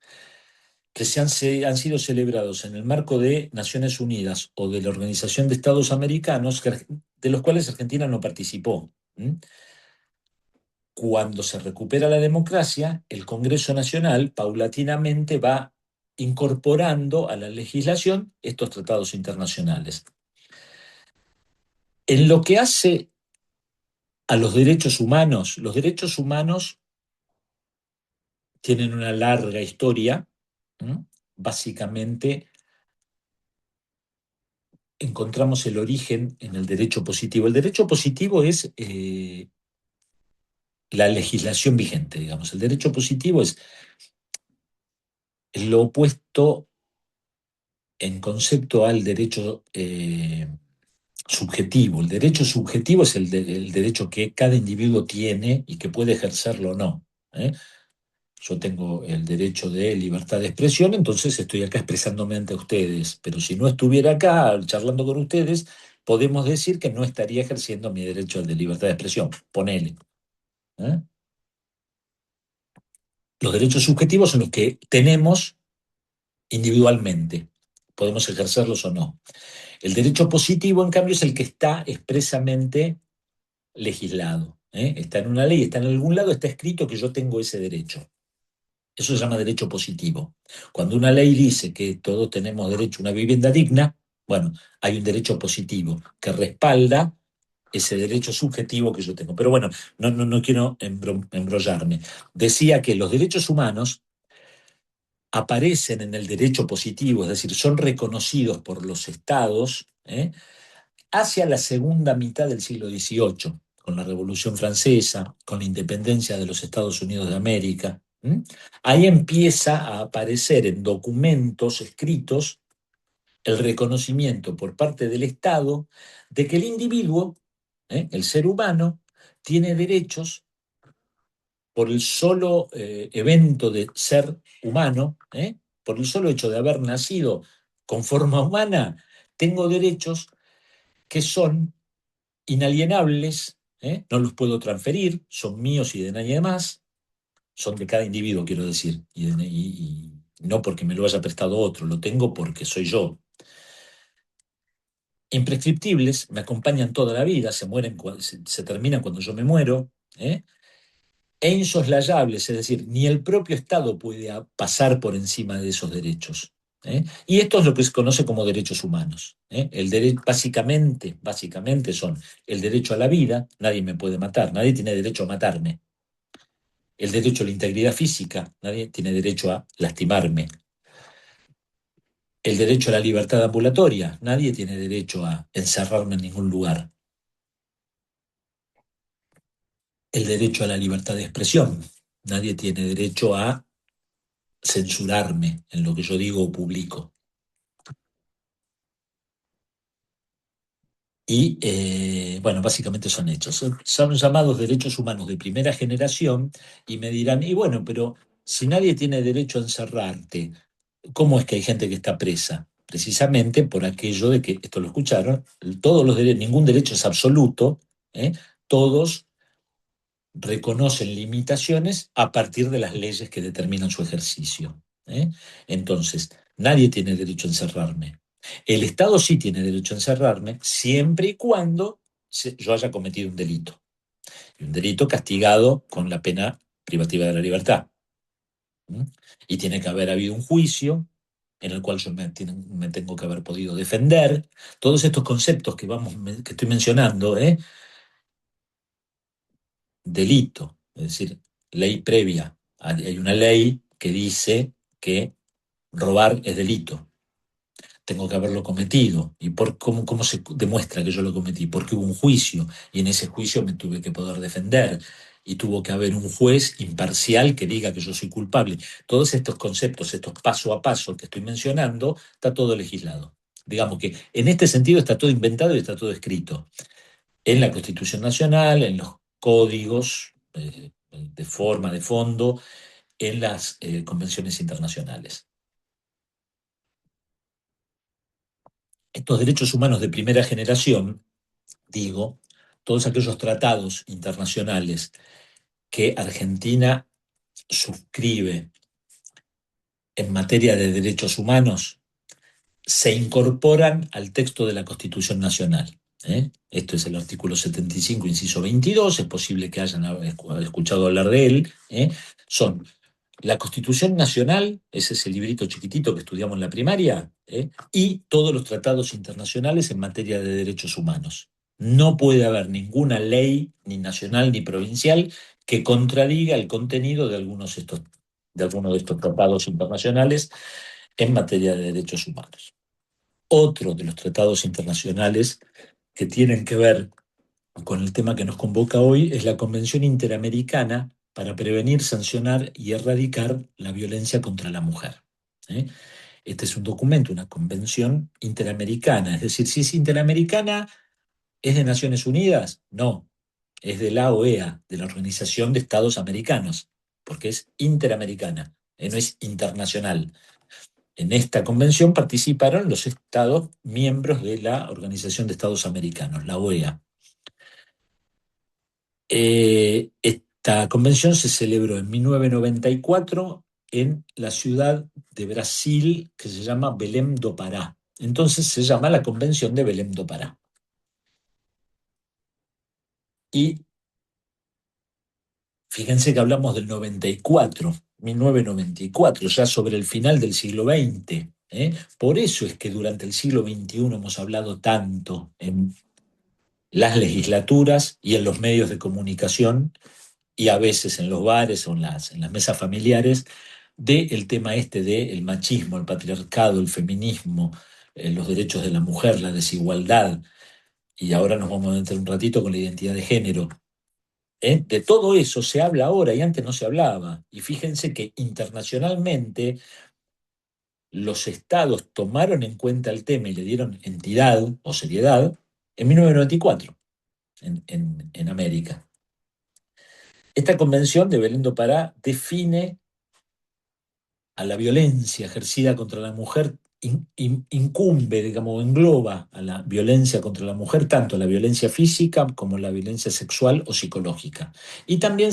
que han sido celebrados en el marco de Naciones Unidas o de la Organización de Estados Americanos, de los cuales Argentina no participó. Cuando se recupera la democracia, el Congreso Nacional paulatinamente va incorporando a la legislación estos tratados internacionales. En lo que hace a los derechos humanos tienen una larga historia. Básicamente, encontramos el origen en el derecho positivo. El derecho positivo es la legislación vigente, digamos. El derecho positivo es lo opuesto en concepto al derecho subjetivo. El derecho subjetivo es el derecho que cada individuo tiene y que puede ejercerlo o no. Yo tengo el derecho de libertad de expresión, entonces estoy acá expresándome ante ustedes. Pero si no estuviera acá charlando con ustedes, podemos decir que no estaría ejerciendo mi derecho de libertad de expresión. Ponele. Los derechos subjetivos son los que tenemos individualmente. Podemos ejercerlos o no. El derecho positivo, en cambio, es el que está expresamente legislado. Está en una ley, está en algún lado, está escrito que yo tengo ese derecho. Eso se llama derecho positivo. Cuando una ley dice que todos tenemos derecho a una vivienda digna, bueno, hay un derecho positivo que respalda ese derecho subjetivo que yo tengo. Pero bueno, no quiero embrollarme. Decía que los derechos humanos aparecen en el derecho positivo, es decir, son reconocidos por los estados, hacia la segunda mitad del siglo XVIII, con la Revolución Francesa, con la independencia de los Estados Unidos de América. Ahí empieza a aparecer en documentos escritos el reconocimiento por parte del Estado de que el individuo, el ser humano, tiene derechos por el solo evento de ser humano, por el solo hecho de haber nacido con forma humana, tengo derechos que son inalienables, no los puedo transferir, son míos y de nadie más, son de cada individuo, quiero decir, y no porque me lo haya prestado otro, lo tengo porque soy yo. Imprescriptibles, me acompañan toda la vida, se terminan cuando yo me muero, e insoslayables, es decir, ni el propio Estado puede pasar por encima de esos derechos. Y esto es lo que se conoce como derechos humanos. Básicamente son el derecho a la vida, nadie me puede matar, nadie tiene derecho a matarme. El derecho a la integridad física, nadie tiene derecho a lastimarme. El derecho a la libertad ambulatoria, nadie tiene derecho a encerrarme en ningún lugar. El derecho a la libertad de expresión, nadie tiene derecho a censurarme en lo que yo digo o publico. Y bueno, básicamente son hechos. Son llamados derechos humanos de primera generación y me dirán, y bueno, pero si nadie tiene derecho a encerrarte, ¿cómo es que hay gente que está presa? Precisamente por aquello de que, esto lo escucharon, ningún derecho es absoluto, todos reconocen limitaciones a partir de las leyes que determinan su ejercicio. Entonces, nadie tiene derecho a encerrarme. El Estado sí tiene derecho a encerrarme siempre y cuando yo haya cometido un delito. Y un delito castigado con la pena privativa de la libertad. Y tiene que haber habido un juicio en el cual yo me tengo que haber podido defender. Todos estos conceptos que estoy mencionando, delito, es decir, ley previa. Hay una ley que dice que robar es delito. Tengo que haberlo cometido. ¿Y cómo se demuestra que yo lo cometí? Porque hubo un juicio y en ese juicio me tuve que poder defender y tuvo que haber un juez imparcial que diga que yo soy culpable. Todos estos conceptos, estos paso a paso que estoy mencionando, está todo legislado. Digamos que en este sentido está todo inventado y está todo escrito en la Constitución Nacional, en los códigos de forma, de fondo, en las convenciones internacionales. Estos derechos humanos de primera generación, digo, todos aquellos tratados internacionales que Argentina suscribe en materia de derechos humanos se incorporan al texto de la Constitución Nacional. Esto es el artículo 75, inciso 22, es posible que hayan escuchado hablar de él. Son la Constitución Nacional, ese es el librito chiquitito que estudiamos en la primaria, y todos los tratados internacionales en materia de derechos humanos. No puede haber ninguna ley, ni nacional ni provincial, que contradiga el contenido de algunos de estos tratados internacionales en materia de derechos humanos. Otro de los tratados internacionales que tienen que ver con el tema que nos convoca hoy es la Convención Interamericana para prevenir, sancionar y erradicar la violencia contra la mujer. Este es un documento, una convención interamericana, es decir, si es interamericana, ¿es de Naciones Unidas? No, es de la OEA, de la Organización de Estados Americanos, porque es interamericana, no es internacional. En esta convención participaron los estados miembros de la Organización de Estados Americanos, la OEA. Esta convención se celebró en 1994 en la ciudad de Brasil que se llama Belém do Pará. Entonces se llama la Convención de Belém do Pará. Y fíjense que hablamos del 94, 1994, ya sobre el final del siglo XX. Por eso es que durante el siglo XXI hemos hablado tanto en las legislaturas y en los medios de comunicación y a veces en los bares o en las mesas familiares del tema este del machismo, el patriarcado, el feminismo, los derechos de la mujer, la desigualdad. Y ahora nos vamos a meter un ratito con la identidad de género. De todo eso se habla ahora y antes no se hablaba. Y fíjense que internacionalmente los estados tomaron en cuenta el tema y le dieron entidad o seriedad en 1994 en América. Esta convención de Belém do Pará define a la violencia ejercida contra la mujer, incumbe, digamos, engloba a la violencia contra la mujer, tanto la violencia física como la violencia sexual o psicológica. Y también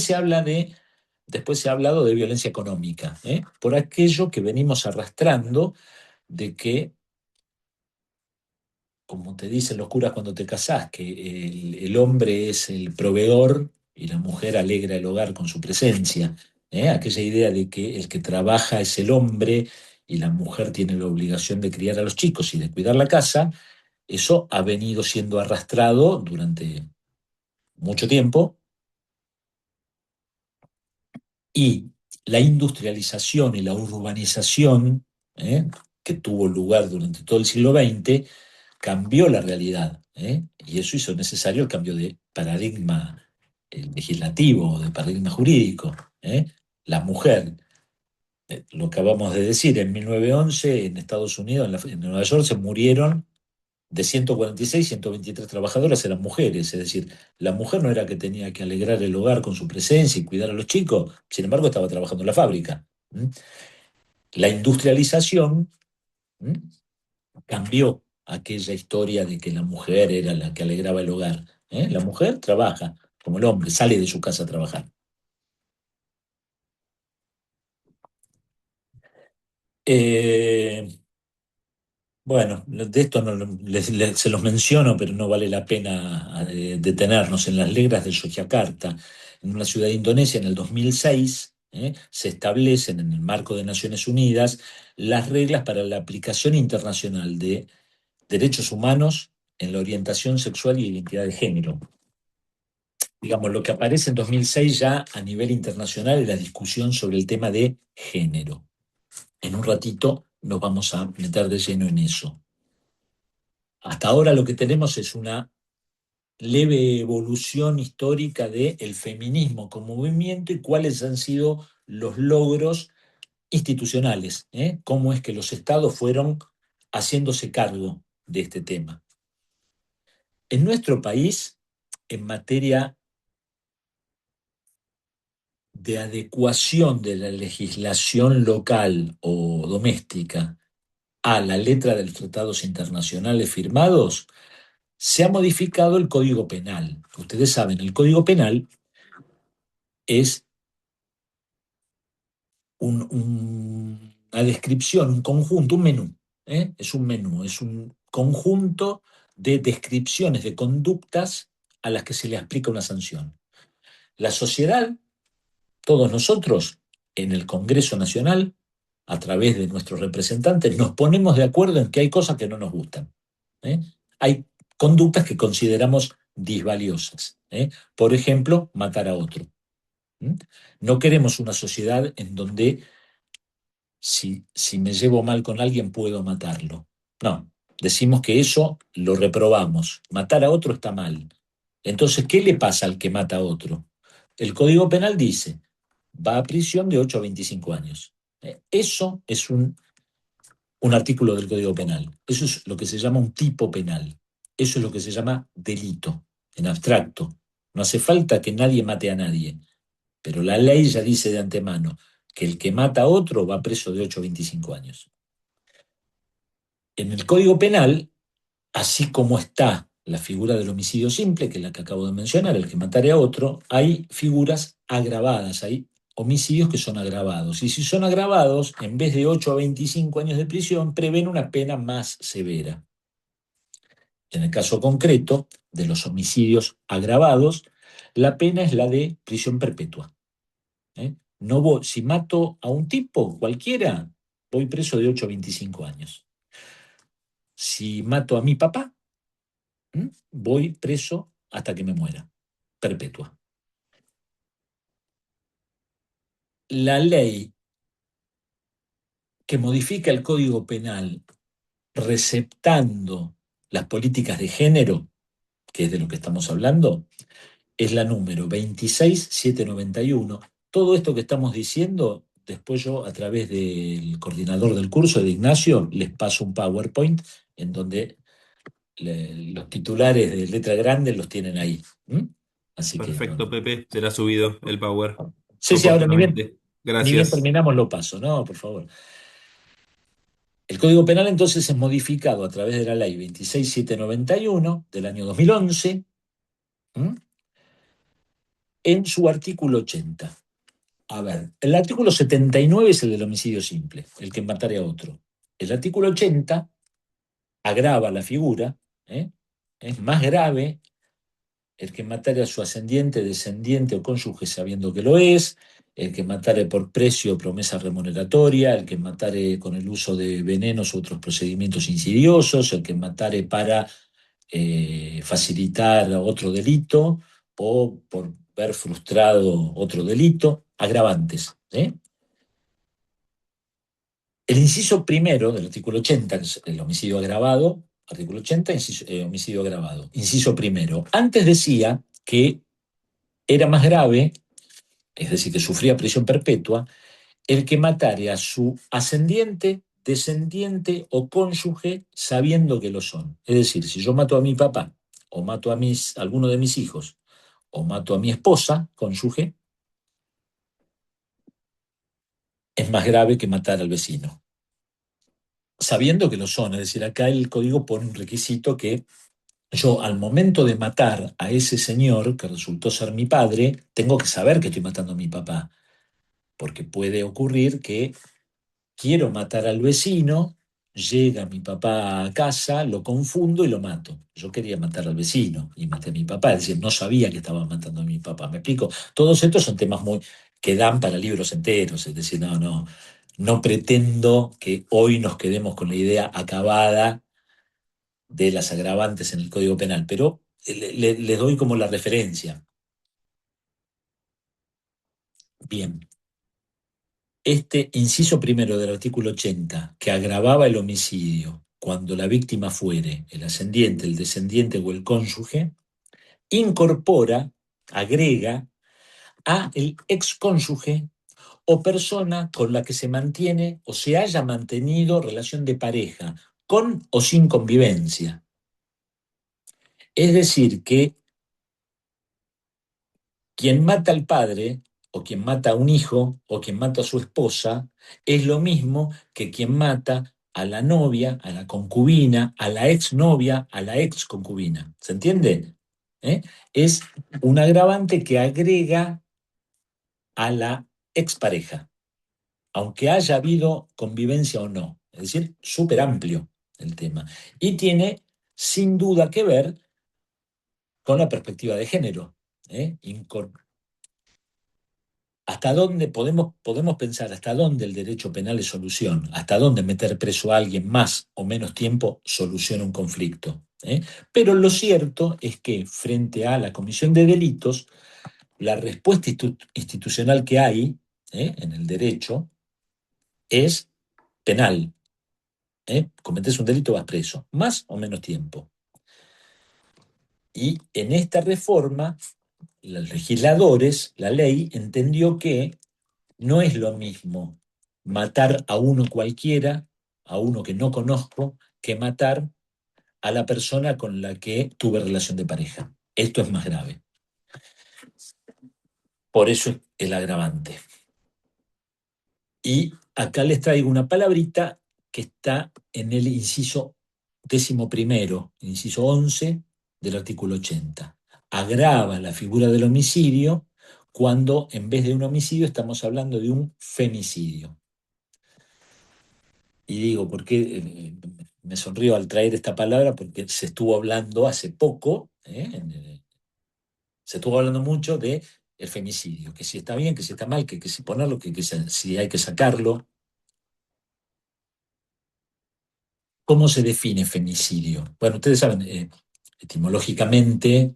después se ha hablado de violencia económica, por aquello que venimos arrastrando de que, como te dicen los curas cuando te casás, que el hombre es el proveedor y la mujer alegra el hogar con su presencia. Aquella idea de que el que trabaja es el hombre y la mujer tiene la obligación de criar a los chicos y de cuidar la casa, eso ha venido siendo arrastrado durante mucho tiempo y la industrialización y la urbanización que tuvo lugar durante todo el siglo XX cambió la realidad, y eso hizo necesario el cambio de paradigma legislativo, de paradigma jurídico. La mujer, lo acabamos de decir, en 1911 en Estados Unidos, en Nueva York, se murieron de 146, 123 trabajadoras eran mujeres, es decir, la mujer no era que tenía que alegrar el hogar con su presencia y cuidar a los chicos, sin embargo estaba trabajando en la fábrica. La industrialización cambió aquella historia de que la mujer era la que alegraba el hogar. La mujer trabaja, como el hombre, sale de su casa a trabajar. Bueno, de esto se los menciono, pero no vale la pena detenernos. En las letras de Yogyakarta, en una ciudad de Indonesia, en el 2006, se establecen en el marco de Naciones Unidas las reglas para la aplicación internacional de derechos humanos en la orientación sexual y identidad de género. Digamos, lo que aparece en 2006 ya a nivel internacional es la discusión sobre el tema de género. En un ratito nos vamos a meter de lleno en eso. Hasta ahora lo que tenemos es una leve evolución histórica del feminismo como movimiento y cuáles han sido los logros institucionales, cómo es que los estados fueron haciéndose cargo de este tema. En nuestro país, en materia de adecuación de la legislación local o doméstica a la letra de los tratados internacionales firmados, se ha modificado el Código Penal. Ustedes saben, el Código Penal es una una descripción, un conjunto, un menú. Es un menú, es un conjunto de descripciones de conductas a las que se le aplica una sanción. La sociedad, todos nosotros, en el Congreso Nacional, a través de nuestros representantes, nos ponemos de acuerdo en que hay cosas que no nos gustan. Hay conductas que consideramos disvaliosas. Por ejemplo, matar a otro. No queremos una sociedad en donde si me llevo mal con alguien puedo matarlo. No, decimos que eso lo reprobamos. Matar a otro está mal. Entonces, ¿qué le pasa al que mata a otro? El Código Penal dice, va a prisión de 8 a 25 años. Eso es un artículo del Código Penal. Eso es lo que se llama un tipo penal. Eso es lo que se llama delito, en abstracto. No hace falta que nadie mate a nadie, pero la ley ya dice de antemano que el que mata a otro va preso de 8 a 25 años. En el Código Penal, así como está la figura del homicidio simple, que es la que acabo de mencionar, el que matare a otro, hay figuras agravadas, hay homicidios que son agravados. Y si son agravados, en vez de 8 a 25 años de prisión, prevén una pena más severa. En el caso concreto de los homicidios agravados, la pena es la de prisión perpetua. No si mato a un tipo, cualquiera, voy preso de 8 a 25 años. Si mato a mi papá, voy preso hasta que me muera, perpetua. La ley que modifica el Código Penal receptando las políticas de género, que es de lo que estamos hablando, es la número 26791. Todo esto que estamos diciendo, después yo a través del coordinador del curso, de Ignacio, les paso un PowerPoint en donde los titulares de letra grande los tienen ahí. Así Perfecto, que, Pepe. Será subido el Power sí, ahora ni bien Gracias. terminamos lo paso, ¿no? Por favor. El Código Penal entonces es modificado a través de la ley 26791 del año 2011 en su artículo 80. A ver, el artículo 79 es el del homicidio simple, el que matare a otro. El artículo 80 agrava la figura, es más grave el que matare a su ascendiente, descendiente o cónyuge sabiendo que lo es, el que matare por precio o promesa remuneratoria, el que matare con el uso de venenos u otros procedimientos insidiosos, el que matare para facilitar otro delito o por ver frustrado otro delito, agravantes. El inciso primero del artículo 80, que es el homicidio agravado, artículo 80, homicidio agravado. Inciso primero. Antes decía que era más grave, es decir, que sufría prisión perpetua, el que matare a su ascendiente, descendiente o cónyuge sabiendo que lo son. Es decir, si yo mato a mi papá, o mato a alguno de mis hijos, o mato a mi esposa, cónyuge, es más grave que matar al vecino. Sabiendo que lo son, es decir, acá el código pone un requisito que yo al momento de matar a ese señor que resultó ser mi padre, tengo que saber que estoy matando a mi papá, porque puede ocurrir que quiero matar al vecino, llega mi papá a casa, lo confundo y lo mato. Yo quería matar al vecino y maté a mi papá, es decir, no sabía que estaba matando a mi papá. ¿Me explico? Todos estos son temas que dan para libros enteros, es decir, no pretendo que hoy nos quedemos con la idea acabada de las agravantes en el Código Penal, pero les doy como la referencia. Bien. Este inciso primero del artículo 80, que agravaba el homicidio cuando la víctima fuere el ascendiente, el descendiente o el cónyuge, incorpora, agrega a el excónyuge o persona con la que se mantiene o se haya mantenido relación de pareja, con o sin convivencia. Es decir, que quien mata al padre, o quien mata a un hijo, o quien mata a su esposa, es lo mismo que quien mata a la novia, a la concubina, a la exnovia, a la exconcubina. ¿Se entiende? Es un agravante que agrega a la expareja. aunque haya habido convivencia o no. Es decir, súper amplio el tema. Y tiene sin duda que ver con la perspectiva de género. ¿Hasta dónde podemos pensar hasta dónde el derecho penal es solución? ¿Hasta dónde meter preso a alguien más o menos tiempo soluciona un conflicto? Pero lo cierto es que frente a la comisión de delitos, la respuesta institucional que hay en el derecho es penal. Cometés un delito, vas preso, más o menos tiempo. Y en esta reforma, los legisladores, la ley, entendió que no es lo mismo matar a uno cualquiera, a uno que no conozco, que matar a la persona con la que tuve relación de pareja. Esto es más grave. Por eso es el agravante. Y acá les traigo una palabrita que está en el inciso 11º, inciso 11 del artículo 80. Agrava la figura del homicidio cuando en vez de un homicidio estamos hablando de un femicidio. Y digo, ¿por qué me sonrío al traer esta palabra? Porque se estuvo hablando hace poco, se estuvo hablando mucho de el femicidio, que si está bien, que si está mal, que si ponerlo, si hay que sacarlo. ¿Cómo se define femicidio? Bueno, ustedes saben, etimológicamente,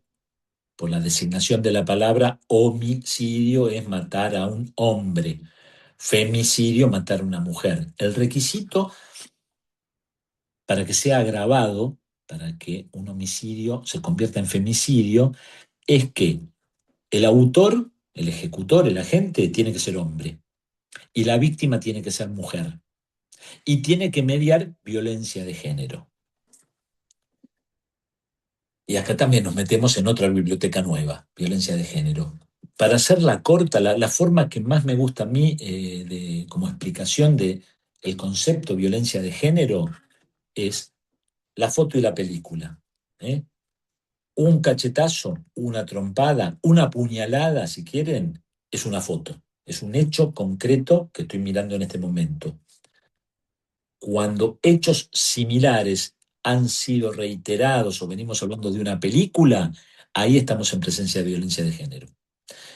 por la designación de la palabra, homicidio es matar a un hombre, femicidio, matar a una mujer. El requisito para que sea agravado, para que un homicidio se convierta en femicidio, es que el autor, el ejecutor, el agente, tiene que ser hombre y la víctima tiene que ser mujer y tiene que mediar violencia de género. Y acá también nos metemos en otra biblioteca nueva, violencia de género. Para hacerla corta, la forma que más me gusta a mí como explicación del concepto violencia de género es la foto y la película. Un cachetazo, una trompada, una puñalada, si quieren, es una foto. Es un hecho concreto que estoy mirando en este momento. Cuando hechos similares han sido reiterados o venimos hablando de una película, ahí estamos en presencia de violencia de género.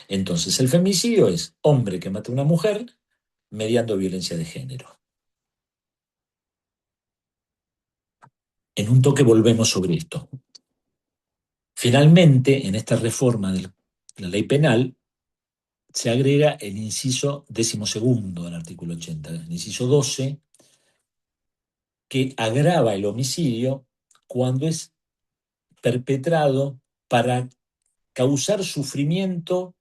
Entonces, el femicidio es hombre que mata a una mujer mediando violencia de género. En un toque volvemos sobre esto. Finalmente, en esta reforma de la ley penal, se agrega el inciso 12 al artículo 80, el inciso 12, que agrava el homicidio cuando es perpetrado para causar sufrimiento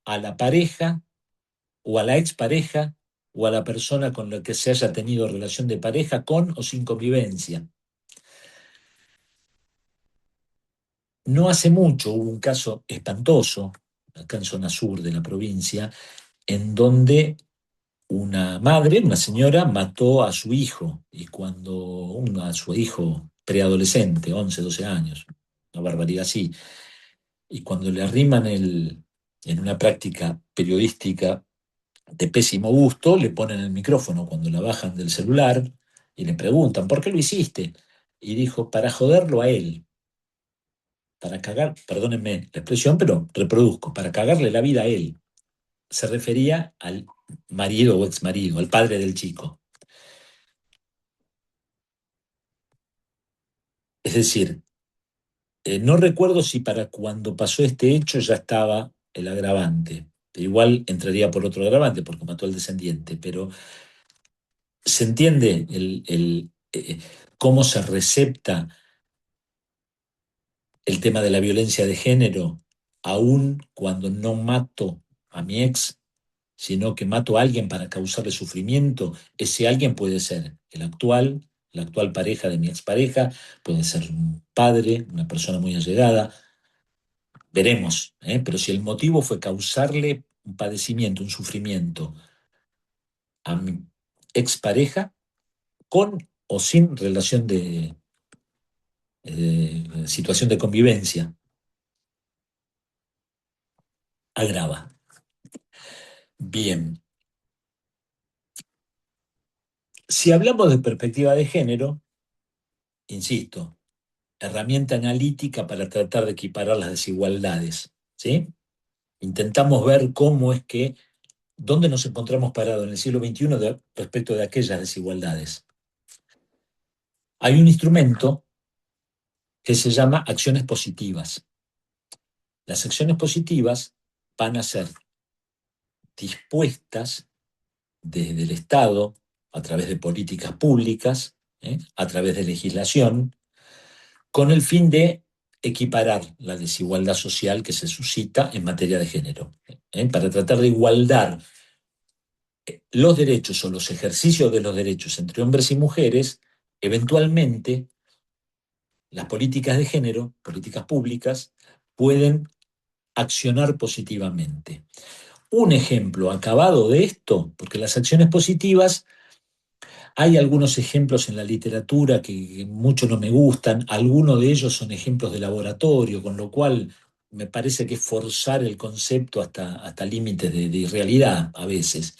a la pareja o a la expareja o a la persona con la que se haya tenido relación de pareja con o sin convivencia. No hace mucho hubo un caso espantoso, acá en zona sur de la provincia, en donde una madre, una señora, mató a su hijo, y a su hijo preadolescente, 11, 12 años, una barbaridad así, y cuando le arriman en una práctica periodística de pésimo gusto, le ponen el micrófono cuando la bajan del celular y le preguntan, ¿por qué lo hiciste? Y dijo, para joderlo a él, para cagar, perdónenme la expresión, pero reproduzco, para cagarle la vida a él. Se refería al marido o exmarido, al padre del chico. Es decir, no recuerdo si para cuando pasó este hecho ya estaba el agravante. Igual entraría por otro agravante porque mató al descendiente, pero ¿se entiende cómo se recepta el tema de la violencia de género, aún cuando no mato a mi ex, sino que mato a alguien para causarle sufrimiento? Ese alguien puede ser la actual pareja de mi expareja, puede ser un padre, una persona muy allegada, veremos, pero si el motivo fue causarle un padecimiento, un sufrimiento a mi expareja, con o sin relación de situación de convivencia, agrava. Bien, Si hablamos de perspectiva de género, insisto, herramienta analítica para tratar de equiparar las desigualdades, ¿sí? Intentamos ver cómo es que, dónde nos encontramos parados en el siglo XXI respecto de aquellas desigualdades. Hay un instrumento que se llama acciones positivas. Las acciones positivas van a ser dispuestas desde el Estado, a través de políticas públicas, a través de legislación, con el fin de equiparar la desigualdad social que se suscita en materia de género, para tratar de igualar los derechos o los ejercicios de los derechos entre hombres y mujeres. Eventualmente, las políticas de género, políticas públicas, pueden accionar positivamente. Un ejemplo acabado de esto, porque las acciones positivas, hay algunos ejemplos en la literatura que mucho no me gustan, algunos de ellos son ejemplos de laboratorio, con lo cual me parece que es forzar el concepto hasta límites de irrealidad a veces.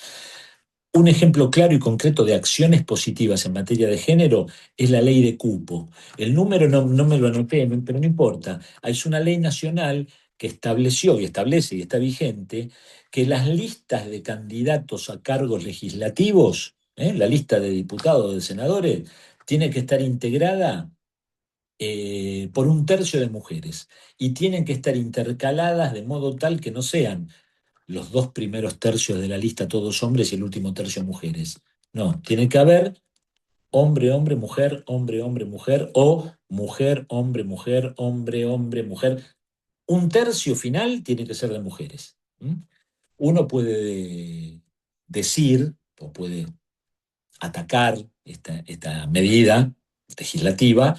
Un ejemplo claro y concreto de acciones positivas en materia de género es la ley de cupo. El número no me lo anoté, pero no importa. Es una ley nacional que estableció y establece y está vigente que las listas de candidatos a cargos legislativos, la lista de diputados o de senadores, tiene que estar integrada por 1/3 de mujeres y tienen que estar intercaladas de modo tal que no sean los 2 primeros tercios de la lista todos hombres y el último tercio mujeres. No, tiene que haber hombre, hombre, mujer, hombre, mujer, o mujer, hombre, mujer. 1/3 final tiene que ser de mujeres. Uno puede decir, o puede atacar esta medida legislativa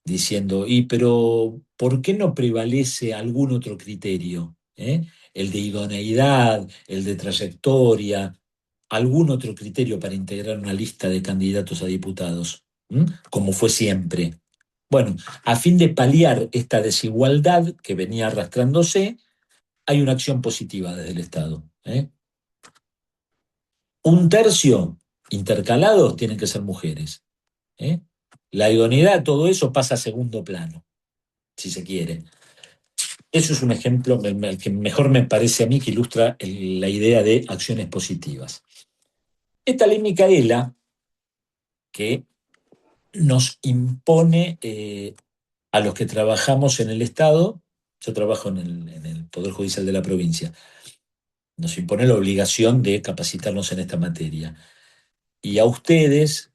diciendo, pero ¿por qué no prevalece algún otro criterio? El de idoneidad, el de trayectoria, algún otro criterio para integrar una lista de candidatos a diputados, como fue siempre. Bueno, a fin de paliar esta desigualdad que venía arrastrándose, hay una acción positiva desde el Estado. 1/3 intercalados tienen que ser mujeres. La idoneidad, todo eso pasa a segundo plano, si se quiere. Eso es un ejemplo que mejor me parece a mí que ilustra la idea de acciones positivas. Esta ley Micaela, que nos impone a los que trabajamos en el Estado, yo trabajo en el Poder Judicial de la provincia, nos impone la obligación de capacitarnos en esta materia. Y a ustedes,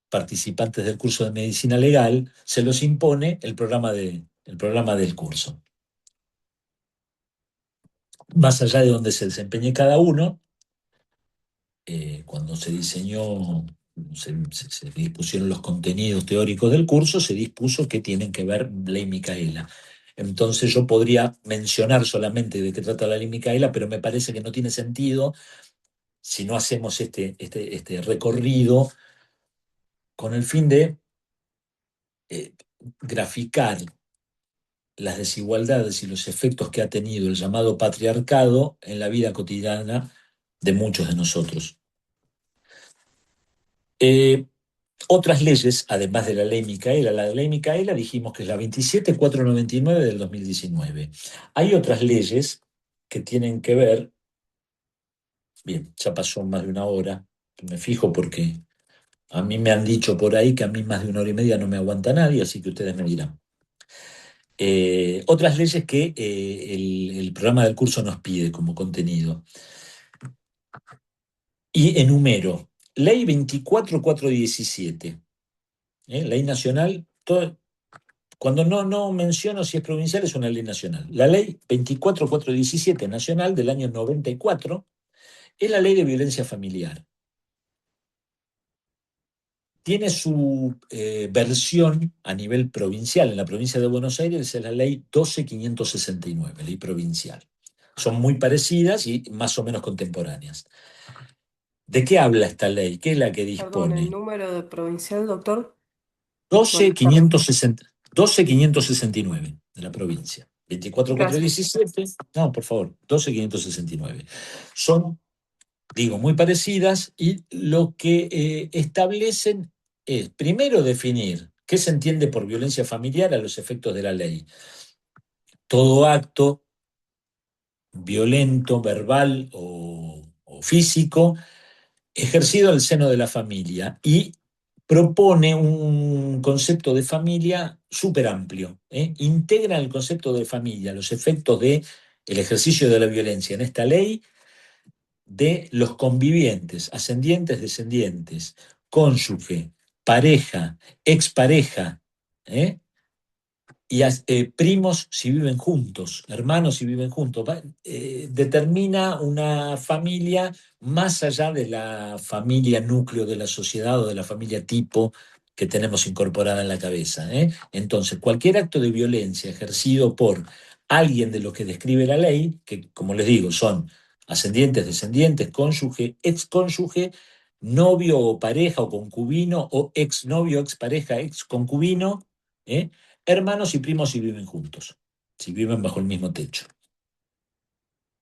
participantes del curso de medicina legal, se los impone el programa del curso. Más allá de donde se desempeñe cada uno, cuando se diseñó, se dispusieron los contenidos teóricos del curso, se dispuso que tienen que ver ley Micaela. Entonces yo podría mencionar solamente de qué trata la ley Micaela, pero me parece que no tiene sentido si no hacemos este recorrido con el fin de graficar las desigualdades y los efectos que ha tenido el llamado patriarcado en la vida cotidiana de muchos de nosotros. Otras leyes, además de la ley Micaela dijimos que es la 27499 del 2019. Hay otras leyes que tienen que ver, bien, ya pasó más de una hora, me fijo porque a mí me han dicho por ahí que a mí más de 1 hora y media no me aguanta nadie, así que ustedes me dirán. Otras leyes que el programa del curso nos pide como contenido. Y enumero. Ley 24417. Ley nacional. Cuando no menciono si es provincial, es una ley nacional. La ley 24417 nacional del año 94 es la ley de violencia familiar. Tiene su versión a nivel provincial. En la provincia de Buenos Aires es la ley 12569, ley provincial. Son muy parecidas y más o menos contemporáneas. ¿De qué habla esta ley? ¿Qué es la que dispone? Perdón, ¿el número de provincial, doctor? 12569 de la provincia. 24417, no, por favor, 12569. Son digo, muy parecidas, y lo que establecen es, primero, definir qué se entiende por violencia familiar a los efectos de la ley. Todo acto violento, verbal o físico, ejercido al seno de la familia, y propone un concepto de familia súper amplio. Integra el concepto de familia, los efectos del ejercicio de la violencia en esta ley, de los convivientes, ascendientes, descendientes, cónyuge, pareja, expareja, ¿eh? Y primos si viven juntos, hermanos si viven juntos. Determina una familia más allá de la familia núcleo de la sociedad o de la familia tipo que tenemos incorporada en la cabeza. Entonces, cualquier acto de violencia ejercido por alguien de lo que describe la ley, que como les digo, son ascendientes, descendientes, cónyuge, excónyuge, novio o pareja o concubino, o exnovio, expareja, exconcubino, ¿eh? Hermanos y primos si viven juntos, si viven bajo el mismo techo.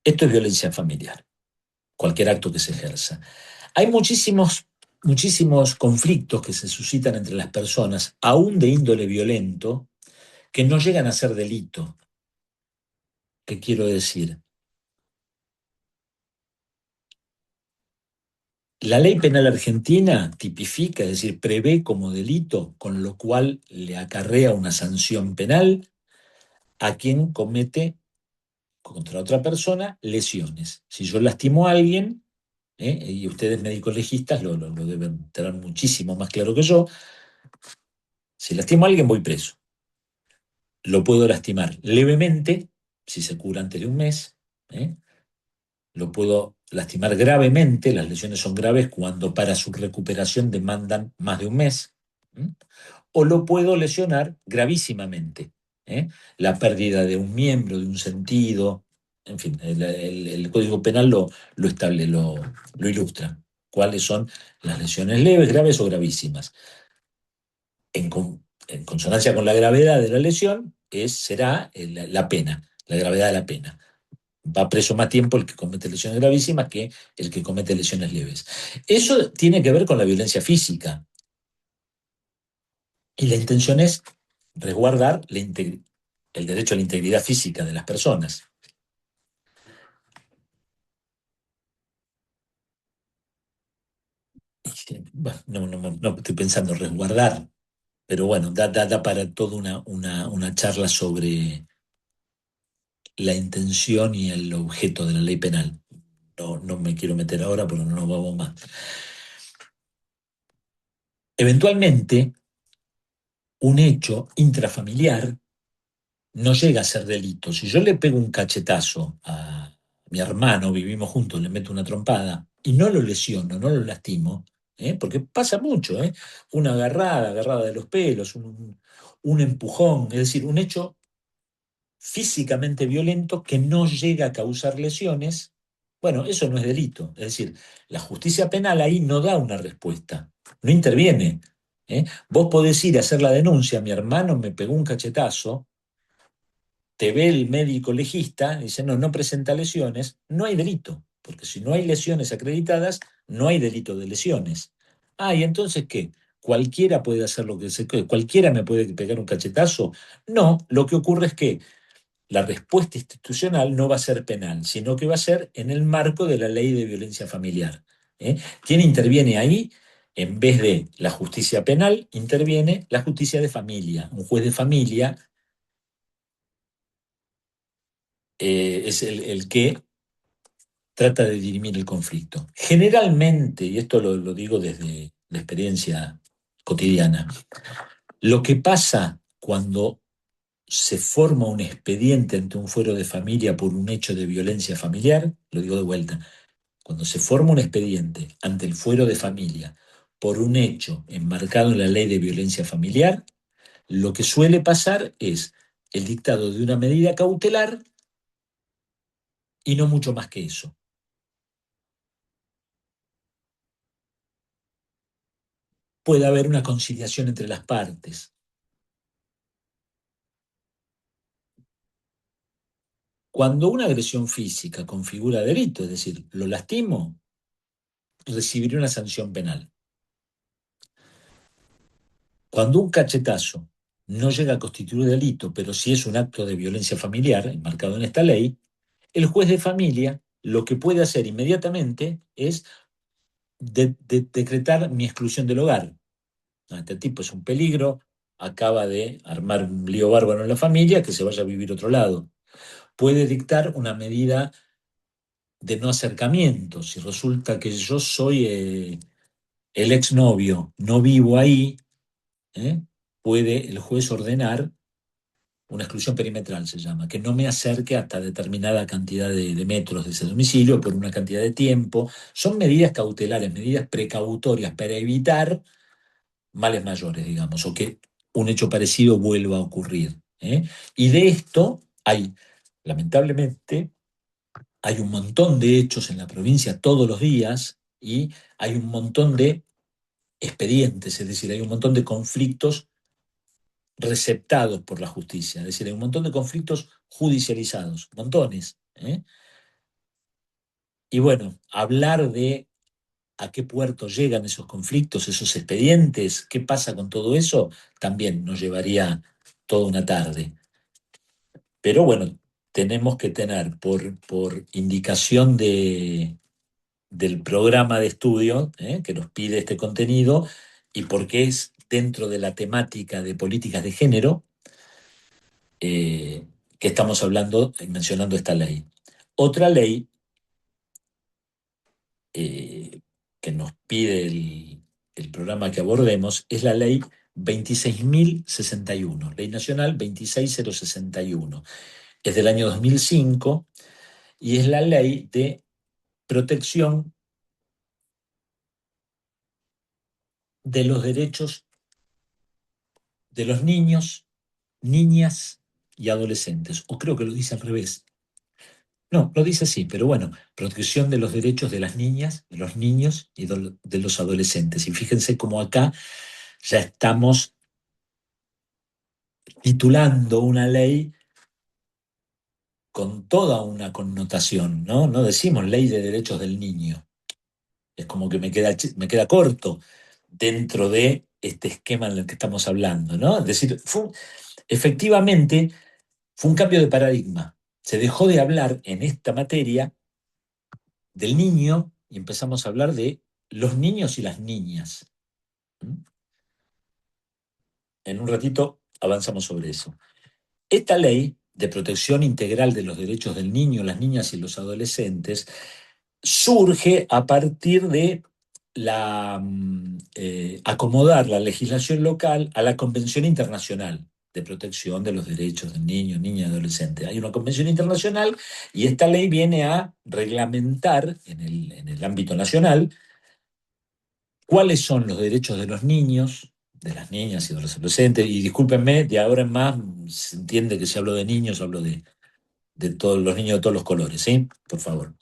Esto es violencia familiar, cualquier acto que se ejerza. Hay muchísimos conflictos que se suscitan entre las personas, aún de índole violento, que no llegan a ser delito. ¿Qué quiero decir? La ley penal argentina tipifica, es decir, prevé como delito, con lo cual le acarrea una sanción penal a quien comete contra otra persona lesiones. Si yo lastimo a alguien, y ustedes médicos legistas lo deben tener muchísimo más claro que yo, si lastimo a alguien voy preso. Lo puedo lastimar levemente, si se cura antes de un mes, lo puedo lastimar gravemente, las lesiones son graves cuando para su recuperación demandan más de un mes, o lo puedo lesionar gravísimamente, la pérdida de un miembro, de un sentido, en fin, el Código Penal lo ilustra. ¿Cuáles son las lesiones leves, graves o gravísimas? En consonancia con la gravedad de la lesión, será la pena, la gravedad de la pena. Va preso más tiempo el que comete lesiones gravísimas que el que comete lesiones leves. Eso tiene que ver con la violencia física. Y la intención es resguardar el derecho a la integridad física de las personas. Bueno, no estoy pensando resguardar, pero bueno, da para toda una charla sobre la intención y el objeto de la ley penal. No me quiero meter ahora porque no nos vamos más. Eventualmente, un hecho intrafamiliar no llega a ser delito. Si yo le pego un cachetazo a mi hermano, vivimos juntos, le meto una trompada y no lo lesiono, no lo lastimo, porque pasa mucho, una agarrada de los pelos, un empujón, es decir, un hecho físicamente violento que no llega a causar lesiones. Bueno, eso no es delito. Es decir, la justicia penal ahí no da una respuesta, no interviene. Vos podés ir a hacer la denuncia, mi hermano me pegó un cachetazo, te ve el médico legista, dice, no presenta lesiones, no hay delito, porque si no hay lesiones acreditadas, no hay delito de lesiones. ¿Y entonces qué? ¿Cualquiera puede hacer lo que cualquiera me puede pegar un cachetazo? No, lo que ocurre es que la respuesta institucional no va a ser penal, sino que va a ser en el marco de la ley de violencia familiar. ¿Quién interviene ahí? En vez de la justicia penal, interviene la justicia de familia. Un juez de familia es el que trata de dirimir el conflicto. Generalmente, y esto lo digo desde la experiencia cotidiana, lo que pasa cuando se forma un expediente ante un fuero de familia por un hecho de violencia familiar, lo digo de vuelta, cuando se forma un expediente ante el fuero de familia por un hecho enmarcado en la ley de violencia familiar, lo que suele pasar es el dictado de una medida cautelar y no mucho más que eso. Puede haber una conciliación entre las partes. Cuando una agresión física configura delito, es decir, lo lastimo, recibiría una sanción penal. Cuando un cachetazo no llega a constituir delito, pero sí es un acto de violencia familiar, enmarcado en esta ley, el juez de familia lo que puede hacer inmediatamente es decretar mi exclusión del hogar. Este tipo es un peligro, acaba de armar un lío bárbaro en la familia, que se vaya a vivir a otro lado. Puede dictar una medida de no acercamiento. Si resulta que yo soy el exnovio, no vivo ahí, puede el juez ordenar una exclusión perimetral, se llama, que no me acerque hasta determinada cantidad de metros de ese domicilio por una cantidad de tiempo. Son medidas cautelares, medidas precautorias para evitar males mayores, digamos, o que un hecho parecido vuelva a ocurrir. Y de esto lamentablemente, hay un montón de hechos en la provincia todos los días y hay un montón de expedientes, es decir, hay un montón de conflictos receptados por la justicia, es decir, hay un montón de conflictos judicializados, montones. Y bueno, hablar de a qué puerto llegan esos conflictos, esos expedientes, qué pasa con todo eso, también nos llevaría toda una tarde. Pero bueno, tenemos que tener por indicación del programa de estudio que nos pide este contenido y porque es dentro de la temática de políticas de género que estamos hablando, mencionando esta ley. Otra ley que nos pide el programa que abordemos es la ley 26.061, Ley Nacional 26061. Es del año 2005 y es la ley de protección de los derechos de los niños, niñas y adolescentes. O creo que lo dice al revés. No, lo dice así, pero bueno, protección de los derechos de las niñas, de los niños y de los adolescentes. Y fíjense cómo acá ya estamos titulando una ley con toda una connotación, ¿no? No decimos ley de derechos del niño. Es como que me queda corto dentro de este esquema en el que estamos hablando, ¿no? Es decir, efectivamente fue un cambio de paradigma. Se dejó de hablar en esta materia del niño y empezamos a hablar de los niños y las niñas. En un ratito avanzamos sobre eso. Esta ley de protección integral de los derechos del niño, las niñas y los adolescentes surge a partir de acomodar la legislación local a la Convención Internacional de Protección de los Derechos del Niño, Niña y Adolescente. Hay una convención internacional y esta ley viene a reglamentar en el ámbito nacional cuáles son los derechos de los niños, de las niñas y de los adolescentes. Y discúlpenme, de ahora en más se entiende que si hablo de niños, hablo de todos los niños de todos los colores, ¿sí? Por favor.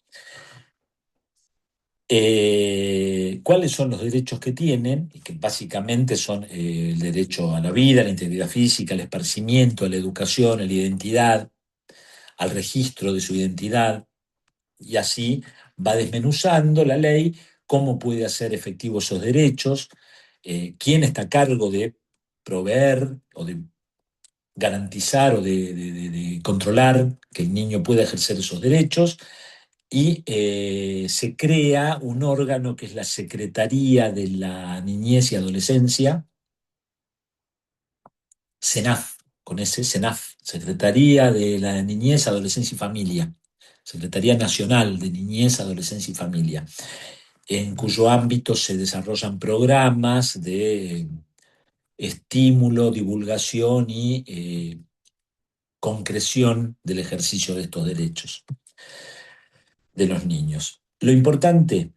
¿Cuáles son los derechos que tienen? Y que básicamente son el derecho a la vida, a la integridad física, al esparcimiento, a la educación, a la identidad, al registro de su identidad, y así va desmenuzando la ley cómo puede hacer efectivos esos derechos, quién está a cargo de proveer o de garantizar o de controlar que el niño pueda ejercer esos derechos, y se crea un órgano que es la Secretaría de la Niñez y Adolescencia, SENAF, con ese SENAF, Secretaría de la Niñez, Adolescencia y Familia, Secretaría Nacional de Niñez, Adolescencia y Familia, en cuyo ámbito se desarrollan programas de estímulo, divulgación y concreción del ejercicio de estos derechos de los niños. Lo importante,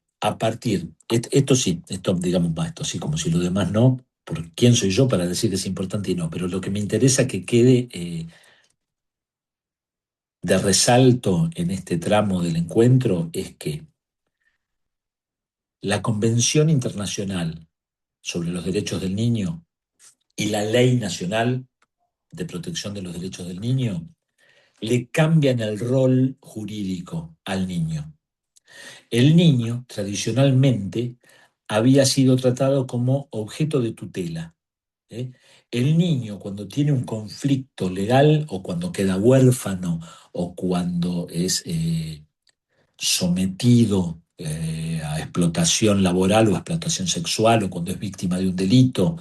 esto sí, digamos, esto sí, como si lo demás no, por quién soy yo para decir que es importante y no, pero lo que me interesa que quede de resalto en este tramo del encuentro es que la Convención Internacional sobre los Derechos del Niño y la Ley Nacional de Protección de los Derechos del Niño le cambian el rol jurídico al niño. El niño, tradicionalmente, había sido tratado como objeto de tutela. ¿Eh? El niño, cuando tiene un conflicto legal o cuando queda huérfano o cuando es sometido a explotación laboral o a explotación sexual o cuando es víctima de un delito,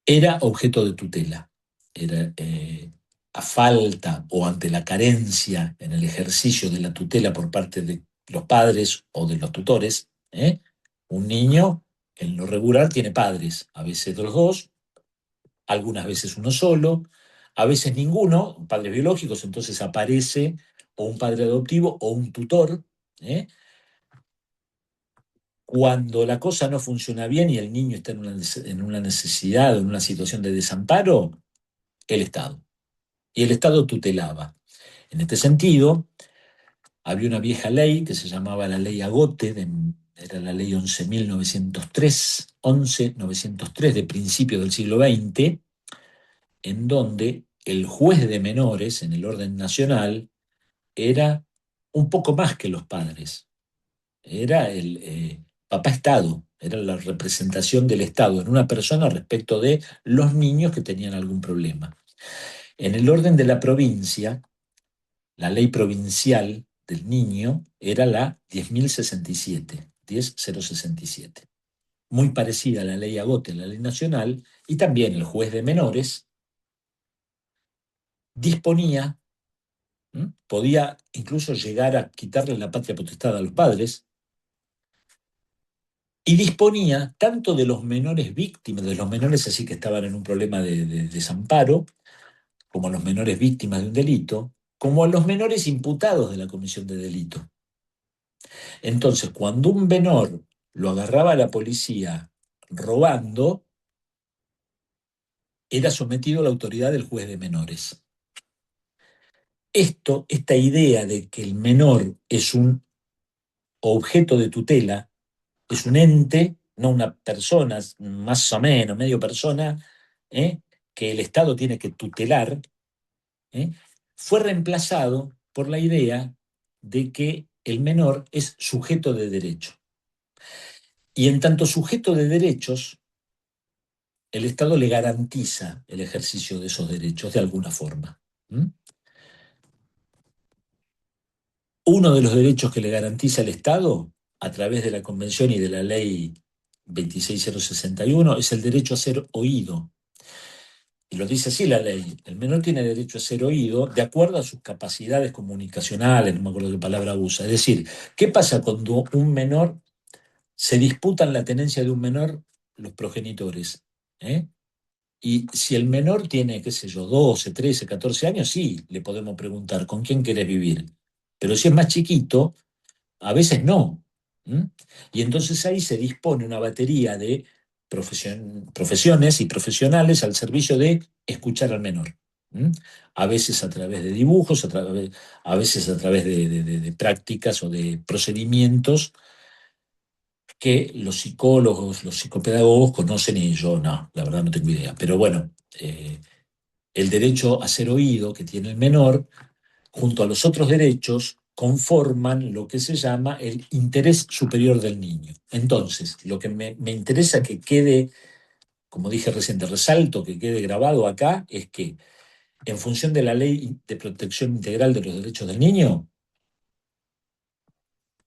era objeto de tutela. Era a falta o ante la carencia en el ejercicio de la tutela por parte de los padres o de los tutores, un niño en lo regular tiene padres, a veces los dos, algunas veces uno solo, a veces ninguno, padres biológicos, entonces aparece o un padre adoptivo o un tutor. Cuando la cosa no funciona bien y el niño está en una necesidad o en una situación de desamparo, el Estado. Y el Estado tutelaba. En este sentido, había una vieja ley que se llamaba la Ley Agote, era la Ley 11.903 de principios del siglo XX, en donde el juez de menores en el orden nacional era un poco más que los padres. Era el papá Estado, era la representación del Estado en una persona respecto de los niños que tenían algún problema. En el orden de la provincia, la ley provincial del niño era la 10.067. Muy parecida a la ley Agote, la ley nacional, y también el juez de menores disponía, podía incluso llegar a quitarle la patria potestad a los padres, y disponía tanto de los menores víctimas, de los menores así que estaban en un problema de desamparo, como a los menores víctimas de un delito, como a los menores imputados de la comisión de delito. Entonces, cuando un menor lo agarraba a la policía robando, era sometido a la autoridad del juez de menores. Esta idea de que el menor es un objeto de tutela, es un ente, no una persona, más o menos, medio persona, que el Estado tiene que tutelar, fue reemplazado por la idea de que el menor es sujeto de derecho. Y en tanto sujeto de derechos, el Estado le garantiza el ejercicio de esos derechos de alguna forma. Uno de los derechos que le garantiza el Estado, a través de la Convención y de la Ley 26061, es el derecho a ser oído. Y lo dice así la ley: el menor tiene derecho a ser oído de acuerdo a sus capacidades comunicacionales, no me acuerdo qué palabra usa. Es decir, ¿qué pasa cuando un menor se disputan la tenencia de un menor los progenitores? Y si el menor tiene, qué sé yo, 12, 13, 14 años, sí, le podemos preguntar, ¿con quién querés vivir? Pero si es más chiquito, a veces no. Y entonces ahí se dispone una batería de profesiones y profesionales al servicio de escuchar al menor. A veces a través de dibujos, a veces a través de prácticas o de procedimientos que los psicólogos, los psicopedagogos conocen y yo no, la verdad no tengo idea. Pero bueno, el derecho a ser oído que tiene el menor, junto a los otros derechos, conforman lo que se llama el interés superior del niño. Entonces, lo que me interesa que quede, como dije recién, resalto, que quede grabado acá, es que en función de la Ley de Protección Integral de los Derechos del Niño,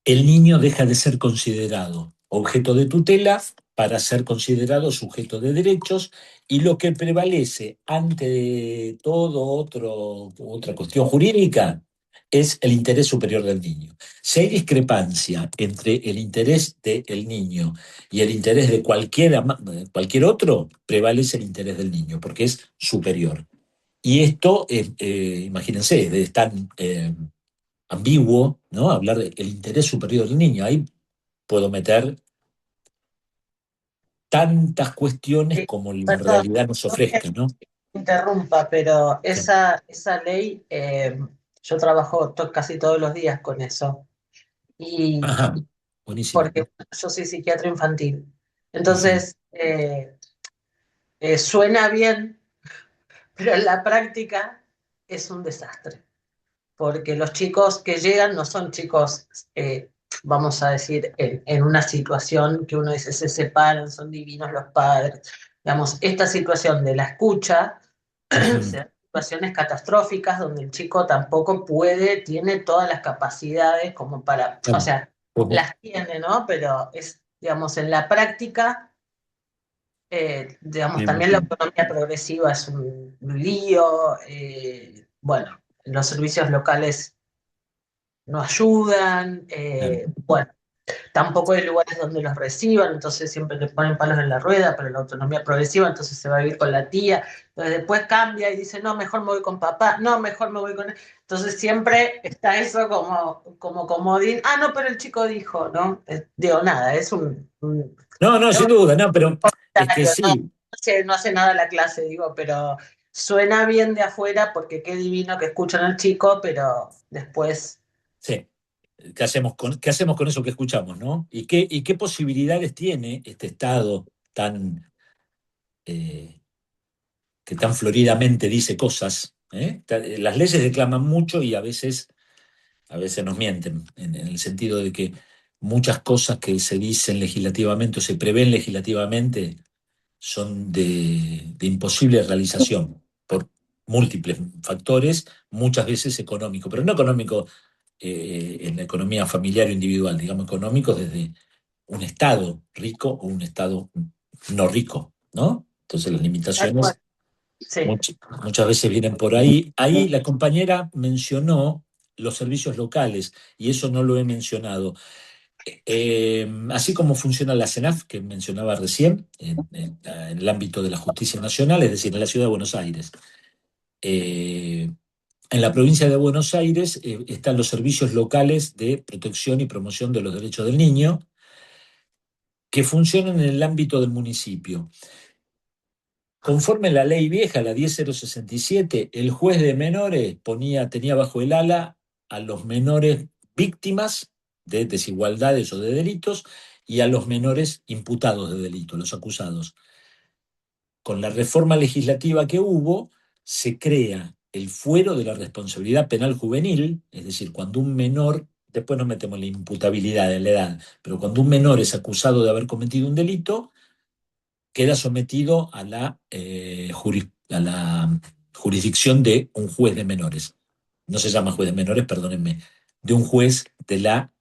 el niño deja de ser considerado objeto de tutela para ser considerado sujeto de derechos, y lo que prevalece ante otra cuestión jurídica es el interés superior del niño. Si hay discrepancia entre el interés del niño y el interés de cualquier otro, prevalece el interés del niño, porque es superior. Y esto, imagínense, es tan ambiguo, ¿no? Hablar del interés superior del niño. Ahí puedo meter tantas cuestiones como la Perdón, realidad nos no que ofrezca, ¿no? interrumpa, pero Sí. esa ley, yo trabajo casi todos los días con eso. Y Ajá, buenísimo. porque yo soy psiquiatra infantil. Entonces, suena bien, pero en la práctica es un desastre. porque los chicos que llegan no son chicos, vamos a decir, en una situación que uno dice se separan, son divinos los padres. Digamos, esta situación de la escucha, se situaciones catastróficas donde el chico tampoco puede, tiene todas las capacidades como para, o sea, las tiene, ¿no? Pero es, digamos, en la práctica, digamos, también la autonomía progresiva es un lío, bueno, los servicios locales no ayudan, bueno, tampoco hay lugares donde los reciban, entonces siempre le ponen palos en la rueda, pero la autonomía progresiva, entonces se va a vivir con la tía, entonces después cambia y dice, no, mejor me voy con papá, no, mejor me voy con él. Entonces siempre está eso como comodín, ah, no, pero el chico dijo, ¿no? Digo, nada, es No, es sin un duda, no, pero es que comentario, no, sí, no hace nada la clase, digo, pero suena bien de afuera porque qué divino que escuchan al chico, pero después... sí. ¿Qué hacemos con eso que escuchamos, no? ¿Y qué posibilidades tiene este Estado tan, eh, que tan floridamente dice cosas? Las leyes declaman mucho y a veces nos mienten, en el sentido de que muchas cosas que se dicen legislativamente o se prevén legislativamente son de imposible realización por múltiples factores, muchas veces económico, pero no económico en la economía familiar o individual, digamos económico desde un Estado rico o un Estado no rico, ¿no? Entonces las limitaciones Sí. muchas veces vienen por ahí. Ahí la compañera mencionó los servicios locales y eso no lo he mencionado. Así como funciona la CENAF, que mencionaba recién, en el ámbito de la justicia nacional, es decir, en la ciudad de Buenos Aires. En la provincia de Buenos Aires están los servicios locales de protección y promoción de los derechos del niño, que funcionan en el ámbito del municipio. Conforme la ley vieja, la 10067, el juez de menores tenía bajo el ala a los menores víctimas de desigualdades o de delitos y a los menores imputados de delitos, los acusados. Con la reforma legislativa que hubo, se crea el fuero de la responsabilidad penal juvenil, es decir, cuando un menor, después nos metemos en la imputabilidad de la edad, pero cuando un menor es acusado de haber cometido un delito, queda sometido a la jurisdicción de un juez de menores. No se llama juez de menores, perdónenme, de un juez de la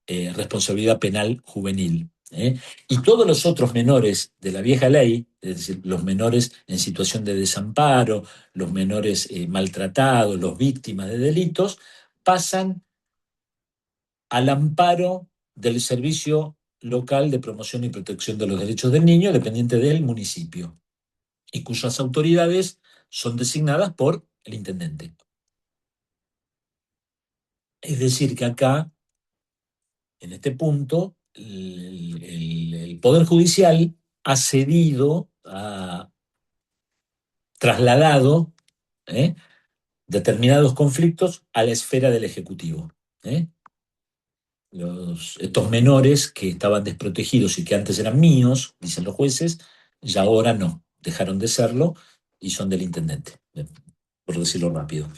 responsabilidad penal juvenil. Y todos los otros menores de la vieja ley, es decir, los menores en situación de desamparo, los menores maltratados, los víctimas de delitos, pasan al amparo del Servicio Local de Promoción y Protección de los Derechos del Niño, dependiente del municipio, y cuyas autoridades son designadas por el intendente. Es decir, que acá, en este punto, el Poder Judicial ha cedido, ha trasladado determinados conflictos a la esfera del Ejecutivo. Estos menores que estaban desprotegidos y que antes eran míos, dicen los jueces, ya ahora no, dejaron de serlo y son del intendente, por decirlo rápido.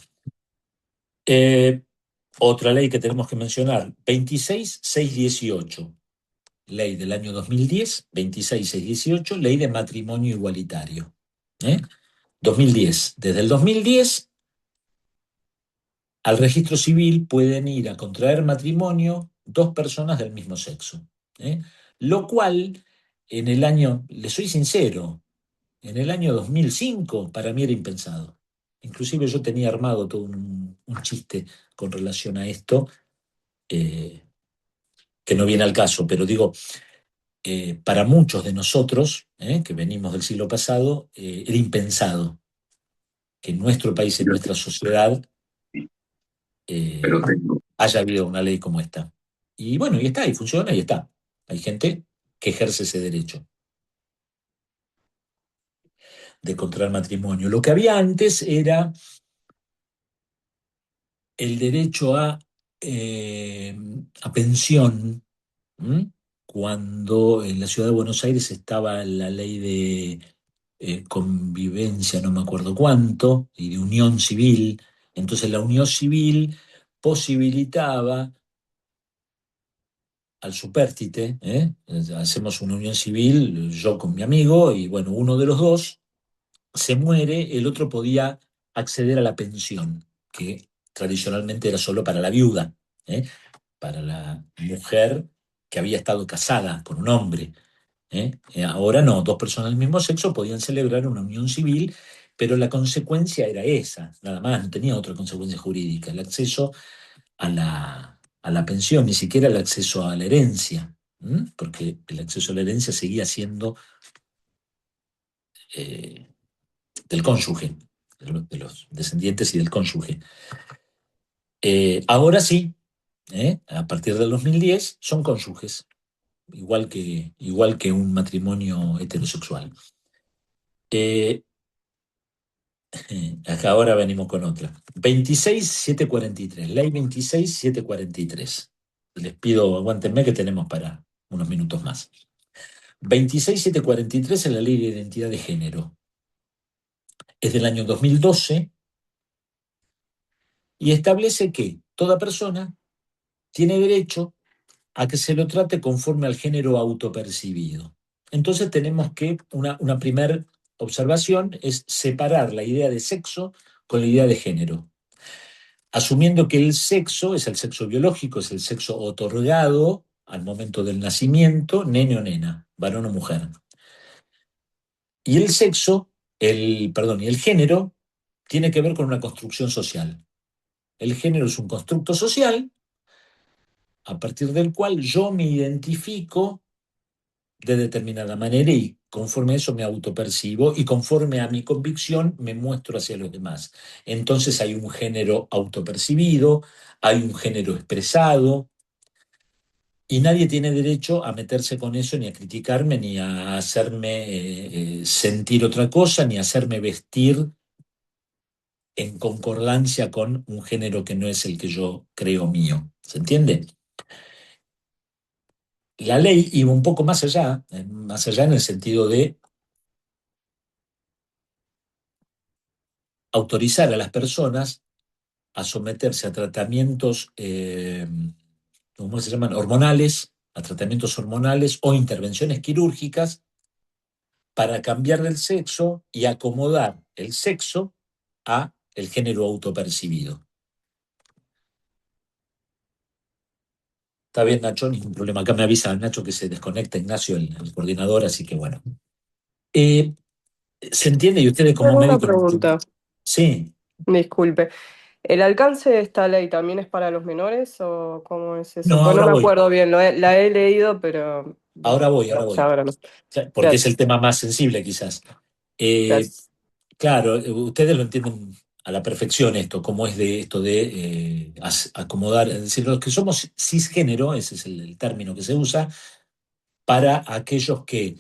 Otra ley que tenemos que mencionar, 26618, ley del año 2010, 26618, ley de matrimonio igualitario. 2010. Desde el 2010, al registro civil pueden ir a contraer matrimonio dos personas del mismo sexo. Lo cual, les soy sincero, en el año 2005 para mí era impensado. Inclusive yo tenía armado todo un chiste con relación a esto, que no viene al caso, pero digo, para muchos de nosotros, que venimos del siglo pasado, era impensado que en nuestro país, en nuestra sociedad, haya habido una ley como esta. Y bueno, y está, y funciona, y está. Hay gente que ejerce ese derecho de contraer matrimonio. Lo que había antes era el derecho a pensión, cuando en la ciudad de Buenos Aires estaba la ley de convivencia, no me acuerdo cuánto, y de unión civil, Entonces la unión civil posibilitaba al supérstite, hacemos una unión civil, yo con mi amigo, y bueno, uno de los dos se muere, el otro podía acceder a la pensión, que tradicionalmente era solo para la viuda, ¿eh? Para la mujer que había estado casada con un hombre. Ahora no, dos personas del mismo sexo podían celebrar una unión civil, pero la consecuencia era esa, nada más, no tenía otra consecuencia jurídica, el acceso a la pensión, ni siquiera el acceso a la herencia, porque el acceso a la herencia seguía siendo eh, del cónyuge, de los descendientes y del cónyuge. Ahora sí, a partir del 2010, son cónyuges, igual que un matrimonio heterosexual. Acá ahora venimos con otra. 26743, ley 26743. Les pido, aguántenme que tenemos para unos minutos más. 26743 es la ley de identidad de género. Es del año 2012 y establece que toda persona tiene derecho a que se lo trate conforme al género autopercibido. Entonces tenemos que, una primera observación es separar la idea de sexo con la idea de género, asumiendo que el sexo es el sexo biológico, es el sexo otorgado al momento del nacimiento, nene o nena, varón o mujer. Y el sexo, y el género, tiene que ver con una construcción social. El género es un constructo social a partir del cual yo me identifico de determinada manera y conforme a eso me autopercibo y conforme a mi convicción me muestro hacia los demás. Entonces hay un género autopercibido, hay un género expresado y nadie tiene derecho a meterse con eso, ni a criticarme, ni a hacerme sentir otra cosa, ni a hacerme vestir en concordancia con un género que no es el que yo creo mío. ¿Se entiende? La ley iba un poco más allá en el sentido de autorizar a las personas a someterse a tratamientos, ¿cómo se llaman? Hormonales, a tratamientos hormonales o intervenciones quirúrgicas para cambiar del sexo y acomodar el sexo a el género autopercibido. Está bien, Nacho, ningún problema. Acá me avisa Nacho que se desconecta Ignacio, el coordinador, así que bueno. ¿Se entiende? Y ustedes como Tengo una médicos... pregunta, Sí. disculpe. ¿El alcance de esta ley también es para los menores o cómo es eso? No, Pues no ahora me voy. acuerdo bien, la he leído, pero Ahora voy. ya ahora no. Porque es el Gracias, tema más sensible, quizás. gracias. Claro, ustedes lo entienden a la perfección esto, cómo es de esto de acomodar, es decir, los que somos cisgénero, ese es el término que se usa, para aquellos que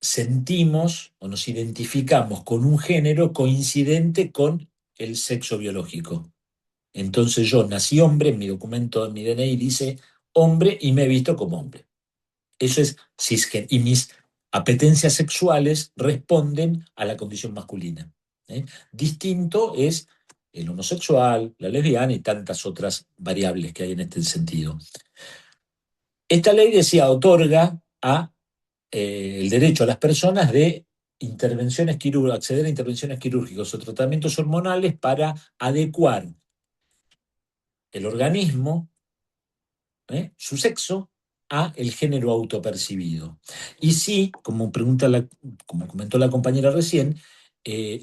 sentimos o nos identificamos con un género coincidente con el sexo biológico. Entonces yo nací hombre, en mi documento, en mi DNI dice hombre y me he visto como hombre. Eso es cisgénero. Y mis apetencias sexuales responden a la condición masculina. Distinto es el homosexual, la lesbiana y tantas otras variables que hay en este sentido. Esta ley decía, otorga el derecho a las personas de intervenciones quirúrgicas, acceder a intervenciones quirúrgicas o tratamientos hormonales para adecuar el organismo, su sexo, a el género autopercibido. Y sí, como comentó la compañera recién,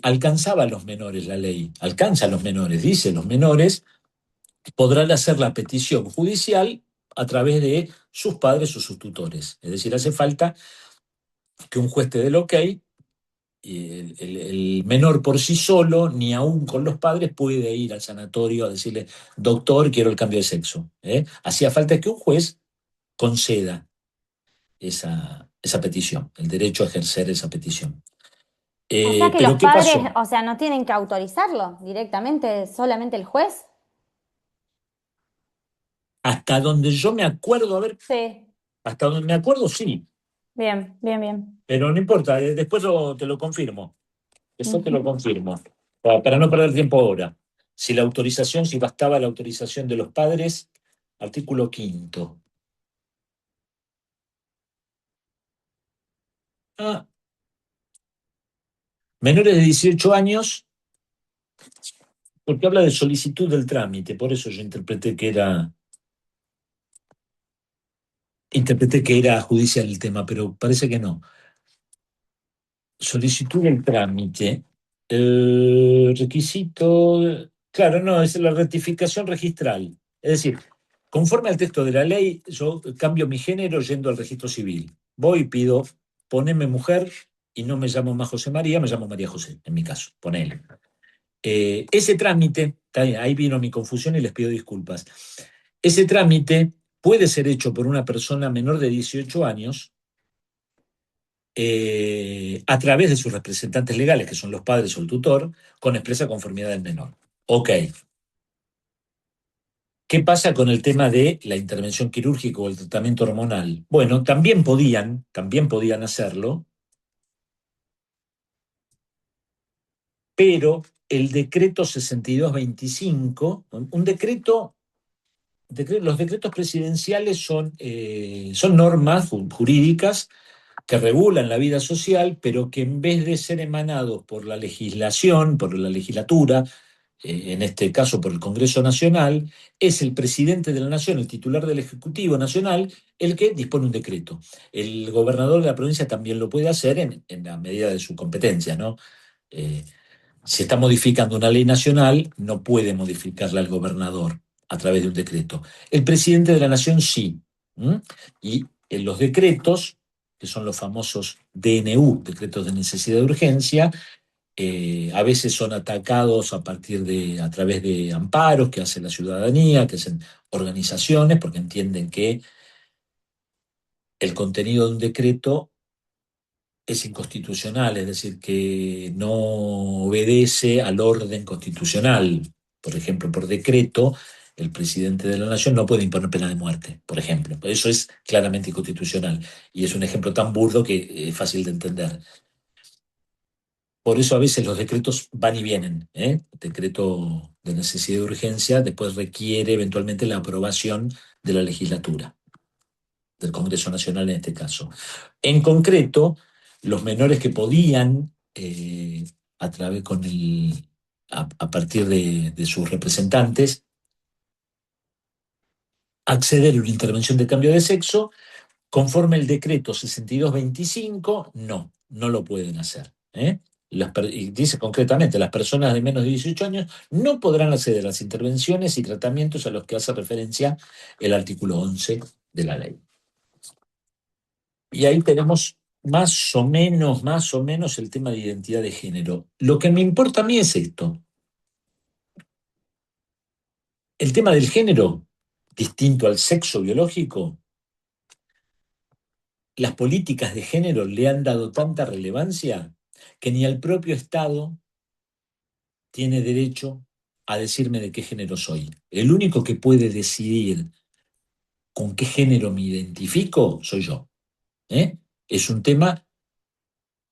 alcanzaba a los menores la ley, alcanza a los menores, dice, los menores podrán hacer la petición judicial a través de sus padres o sus tutores. Es decir, hace falta que un juez te dé el ok, y el menor por sí solo, ni aún con los padres, puede ir al sanatorio a decirle, doctor, quiero el cambio de sexo. Hacía falta que un juez conceda esa petición, el derecho a ejercer esa petición. O sea que los Pero ¿qué padres, pasó? o sea, no tienen que autorizarlo directamente, solamente el juez. Hasta donde yo me acuerdo, a ver, Sí, hasta donde me acuerdo, sí, bien, bien, bien. pero no importa, después te lo confirmo. Eso te lo confirmo, para no perder tiempo ahora. si bastaba la autorización de los padres, artículo 5. Menores de 18 años, porque habla de solicitud del trámite, por eso yo interpreté que era judicial el tema, pero parece que no. Solicitud del trámite. Requisito. Claro, no, es la rectificación registral. Es decir, conforme al texto de la ley, yo cambio mi género yendo al registro civil. Voy y pido, poneme mujer y no me llamo más José María, me llamo María José, en mi caso, ponele. Ese trámite, ahí vino mi confusión y les pido disculpas. Ese trámite puede ser hecho por una persona menor de 18 años a través de sus representantes legales, que son los padres o el tutor, con expresa conformidad del menor. Ok. ¿Qué pasa con el tema de la intervención quirúrgica o el tratamiento hormonal? Bueno, también podían hacerlo, pero el decreto 6225, los decretos presidenciales son normas jurídicas que regulan la vida social, pero que en vez de ser emanados por la legislación, por la legislatura, en este caso por el Congreso Nacional, es el presidente de la Nación, el titular del Ejecutivo Nacional, el que dispone un decreto. El gobernador de la provincia también lo puede hacer en la medida de su competencia, ¿no? Si está modificando una ley nacional, no puede modificarla el gobernador a través de un decreto. El presidente de la Nación sí. Y en los decretos, que son los famosos DNU, decretos de necesidad de urgencia, a veces son atacados a través de amparos que hace la ciudadanía, que hacen organizaciones, porque entienden que el contenido de un decreto es inconstitucional, es decir, que no obedece al orden constitucional. Por ejemplo, por decreto, el presidente de la Nación no puede imponer pena de muerte, por ejemplo. Eso es claramente inconstitucional y es un ejemplo tan burdo que es fácil de entender. Por eso a veces los decretos van y vienen. Decreto de necesidad de urgencia después requiere eventualmente la aprobación de la legislatura, del Congreso Nacional en este caso. En concreto, los menores que podían, a partir de sus representantes, acceder a una intervención de cambio de sexo, conforme el decreto 6225, no lo pueden hacer. Y dice concretamente, las personas de menos de 18 años no podrán acceder a las intervenciones y tratamientos a los que hace referencia el artículo 11 de la ley. Y ahí tenemos más o menos el tema de identidad de género. Lo que me importa a mí es esto. El tema del género, distinto al sexo biológico, las políticas de género le han dado tanta relevancia que ni el propio Estado tiene derecho a decirme de qué género soy. El único que puede decidir con qué género me identifico soy yo. Es un tema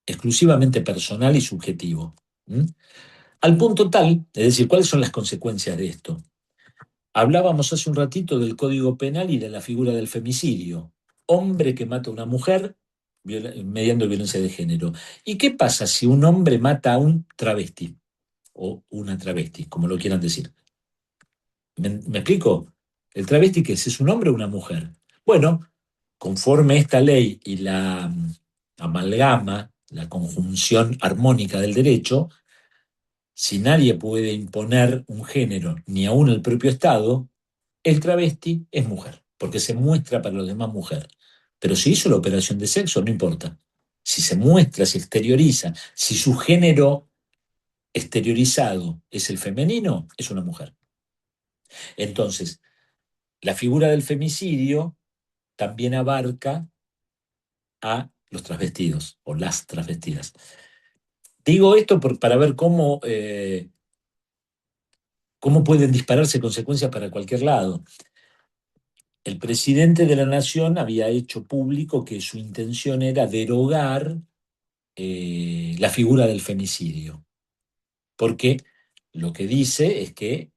exclusivamente personal y subjetivo. Al punto tal, es decir, ¿cuáles son las consecuencias de esto? Hablábamos hace un ratito del Código Penal y de la figura del femicidio. Hombre que mata a una mujer mediando violencia de género. ¿Y qué pasa si un hombre mata a un travesti? O una travesti, como lo quieran decir. ¿Me explico? ¿El travesti qué es? ¿Es un hombre o una mujer? Bueno, conforme esta ley y la amalgama, la conjunción armónica del derecho, si nadie puede imponer un género, ni aún el propio Estado, el travesti es mujer, porque se muestra para los demás mujer. Pero si hizo la operación de sexo, no importa. Si se muestra, se exterioriza, si su género exteriorizado es el femenino, es una mujer. Entonces, la figura del femicidio también abarca a los transvestidos o las transvestidas. Digo esto para ver cómo pueden dispararse consecuencias para cualquier lado. El presidente de la Nación había hecho público que su intención era derogar la figura del femicidio, porque lo que dice es que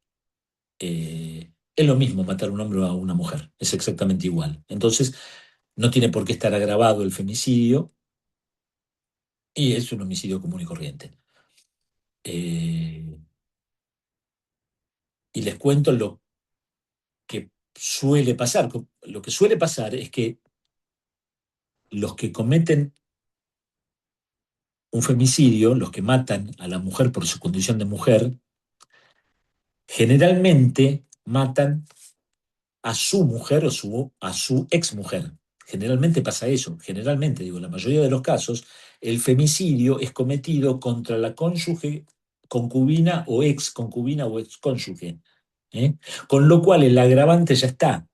es lo mismo matar a un hombre o a una mujer, es exactamente igual. Entonces, no tiene por qué estar agravado el femicidio y es un homicidio común y corriente. Y les cuento lo que suele pasar. Lo que suele pasar es que los que cometen un femicidio, los que matan a la mujer por su condición de mujer, generalmente matan a su mujer o a su exmujer. Generalmente pasa eso, generalmente, digo, en la mayoría de los casos, el femicidio es cometido contra la cónyuge, concubina o ex concubina o ex cónyuge. Con lo cual el agravante ya está.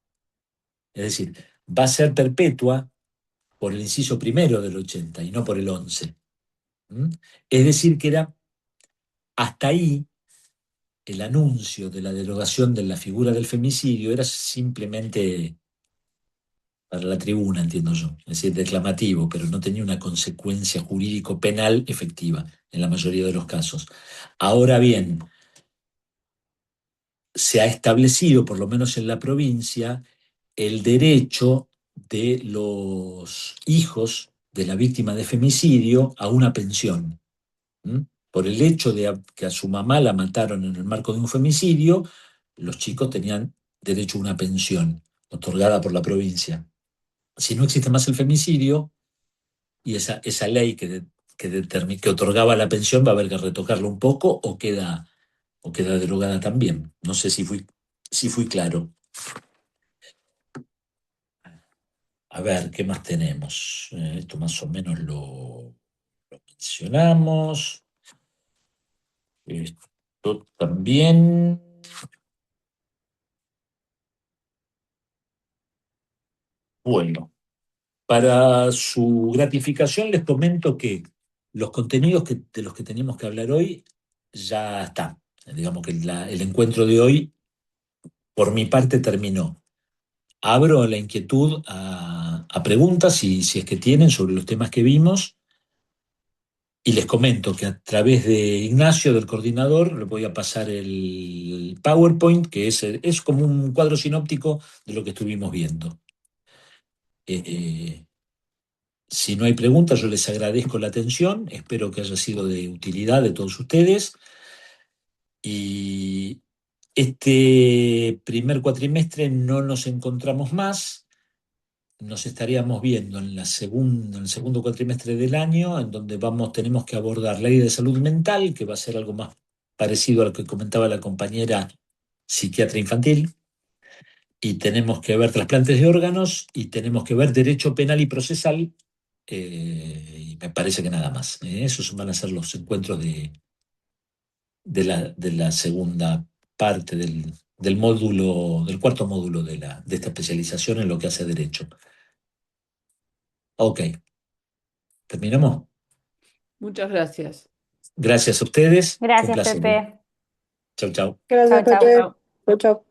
Es decir, va a ser perpetua por el inciso primero del 80 y no por el 11. Es decir, que era hasta ahí el anuncio de la derogación de la figura del femicidio era simplemente para la tribuna, entiendo yo, es decir, declamativo, pero no tenía una consecuencia jurídico-penal efectiva en la mayoría de los casos. Ahora bien, se ha establecido, por lo menos en la provincia, el derecho de los hijos de la víctima de femicidio a una pensión. Por el hecho de que a su mamá la mataron en el marco de un femicidio, los chicos tenían derecho a una pensión otorgada por la provincia. Si no existe más el femicidio y esa ley que otorgaba la pensión va a haber que retocarla un poco o queda derogada también. No sé si fui claro. A ver, ¿qué más tenemos? Esto más o menos lo mencionamos. Esto también. Bueno, para su gratificación les comento que los contenidos de los que teníamos que hablar hoy ya están. Digamos que el encuentro de hoy, por mi parte, terminó. Abro la inquietud a preguntas, si es que tienen, sobre los temas que vimos, y les comento que a través de Ignacio, del coordinador, le voy a pasar el PowerPoint, que es como un cuadro sinóptico de lo que estuvimos viendo. Si no hay preguntas, yo les agradezco la atención, espero que haya sido de utilidad de todos ustedes. Y este primer cuatrimestre no nos encontramos más, nos estaríamos viendo en el segundo cuatrimestre del año, en donde tenemos que abordar ley de salud mental, que va a ser algo más parecido a lo que comentaba la compañera psiquiatra infantil, y tenemos que ver trasplantes de órganos, y tenemos que ver derecho penal y procesal, y me parece que nada más. Esos van a ser los encuentros de la segunda parte del módulo, del cuarto módulo de esta especialización en lo que hace derecho. Ok, ¿terminamos? Muchas gracias. Gracias a ustedes. Fue un Gracias, placer. Pepe. Chau, chau. Gracias, Chau, chau. Pepe. Chau, chau.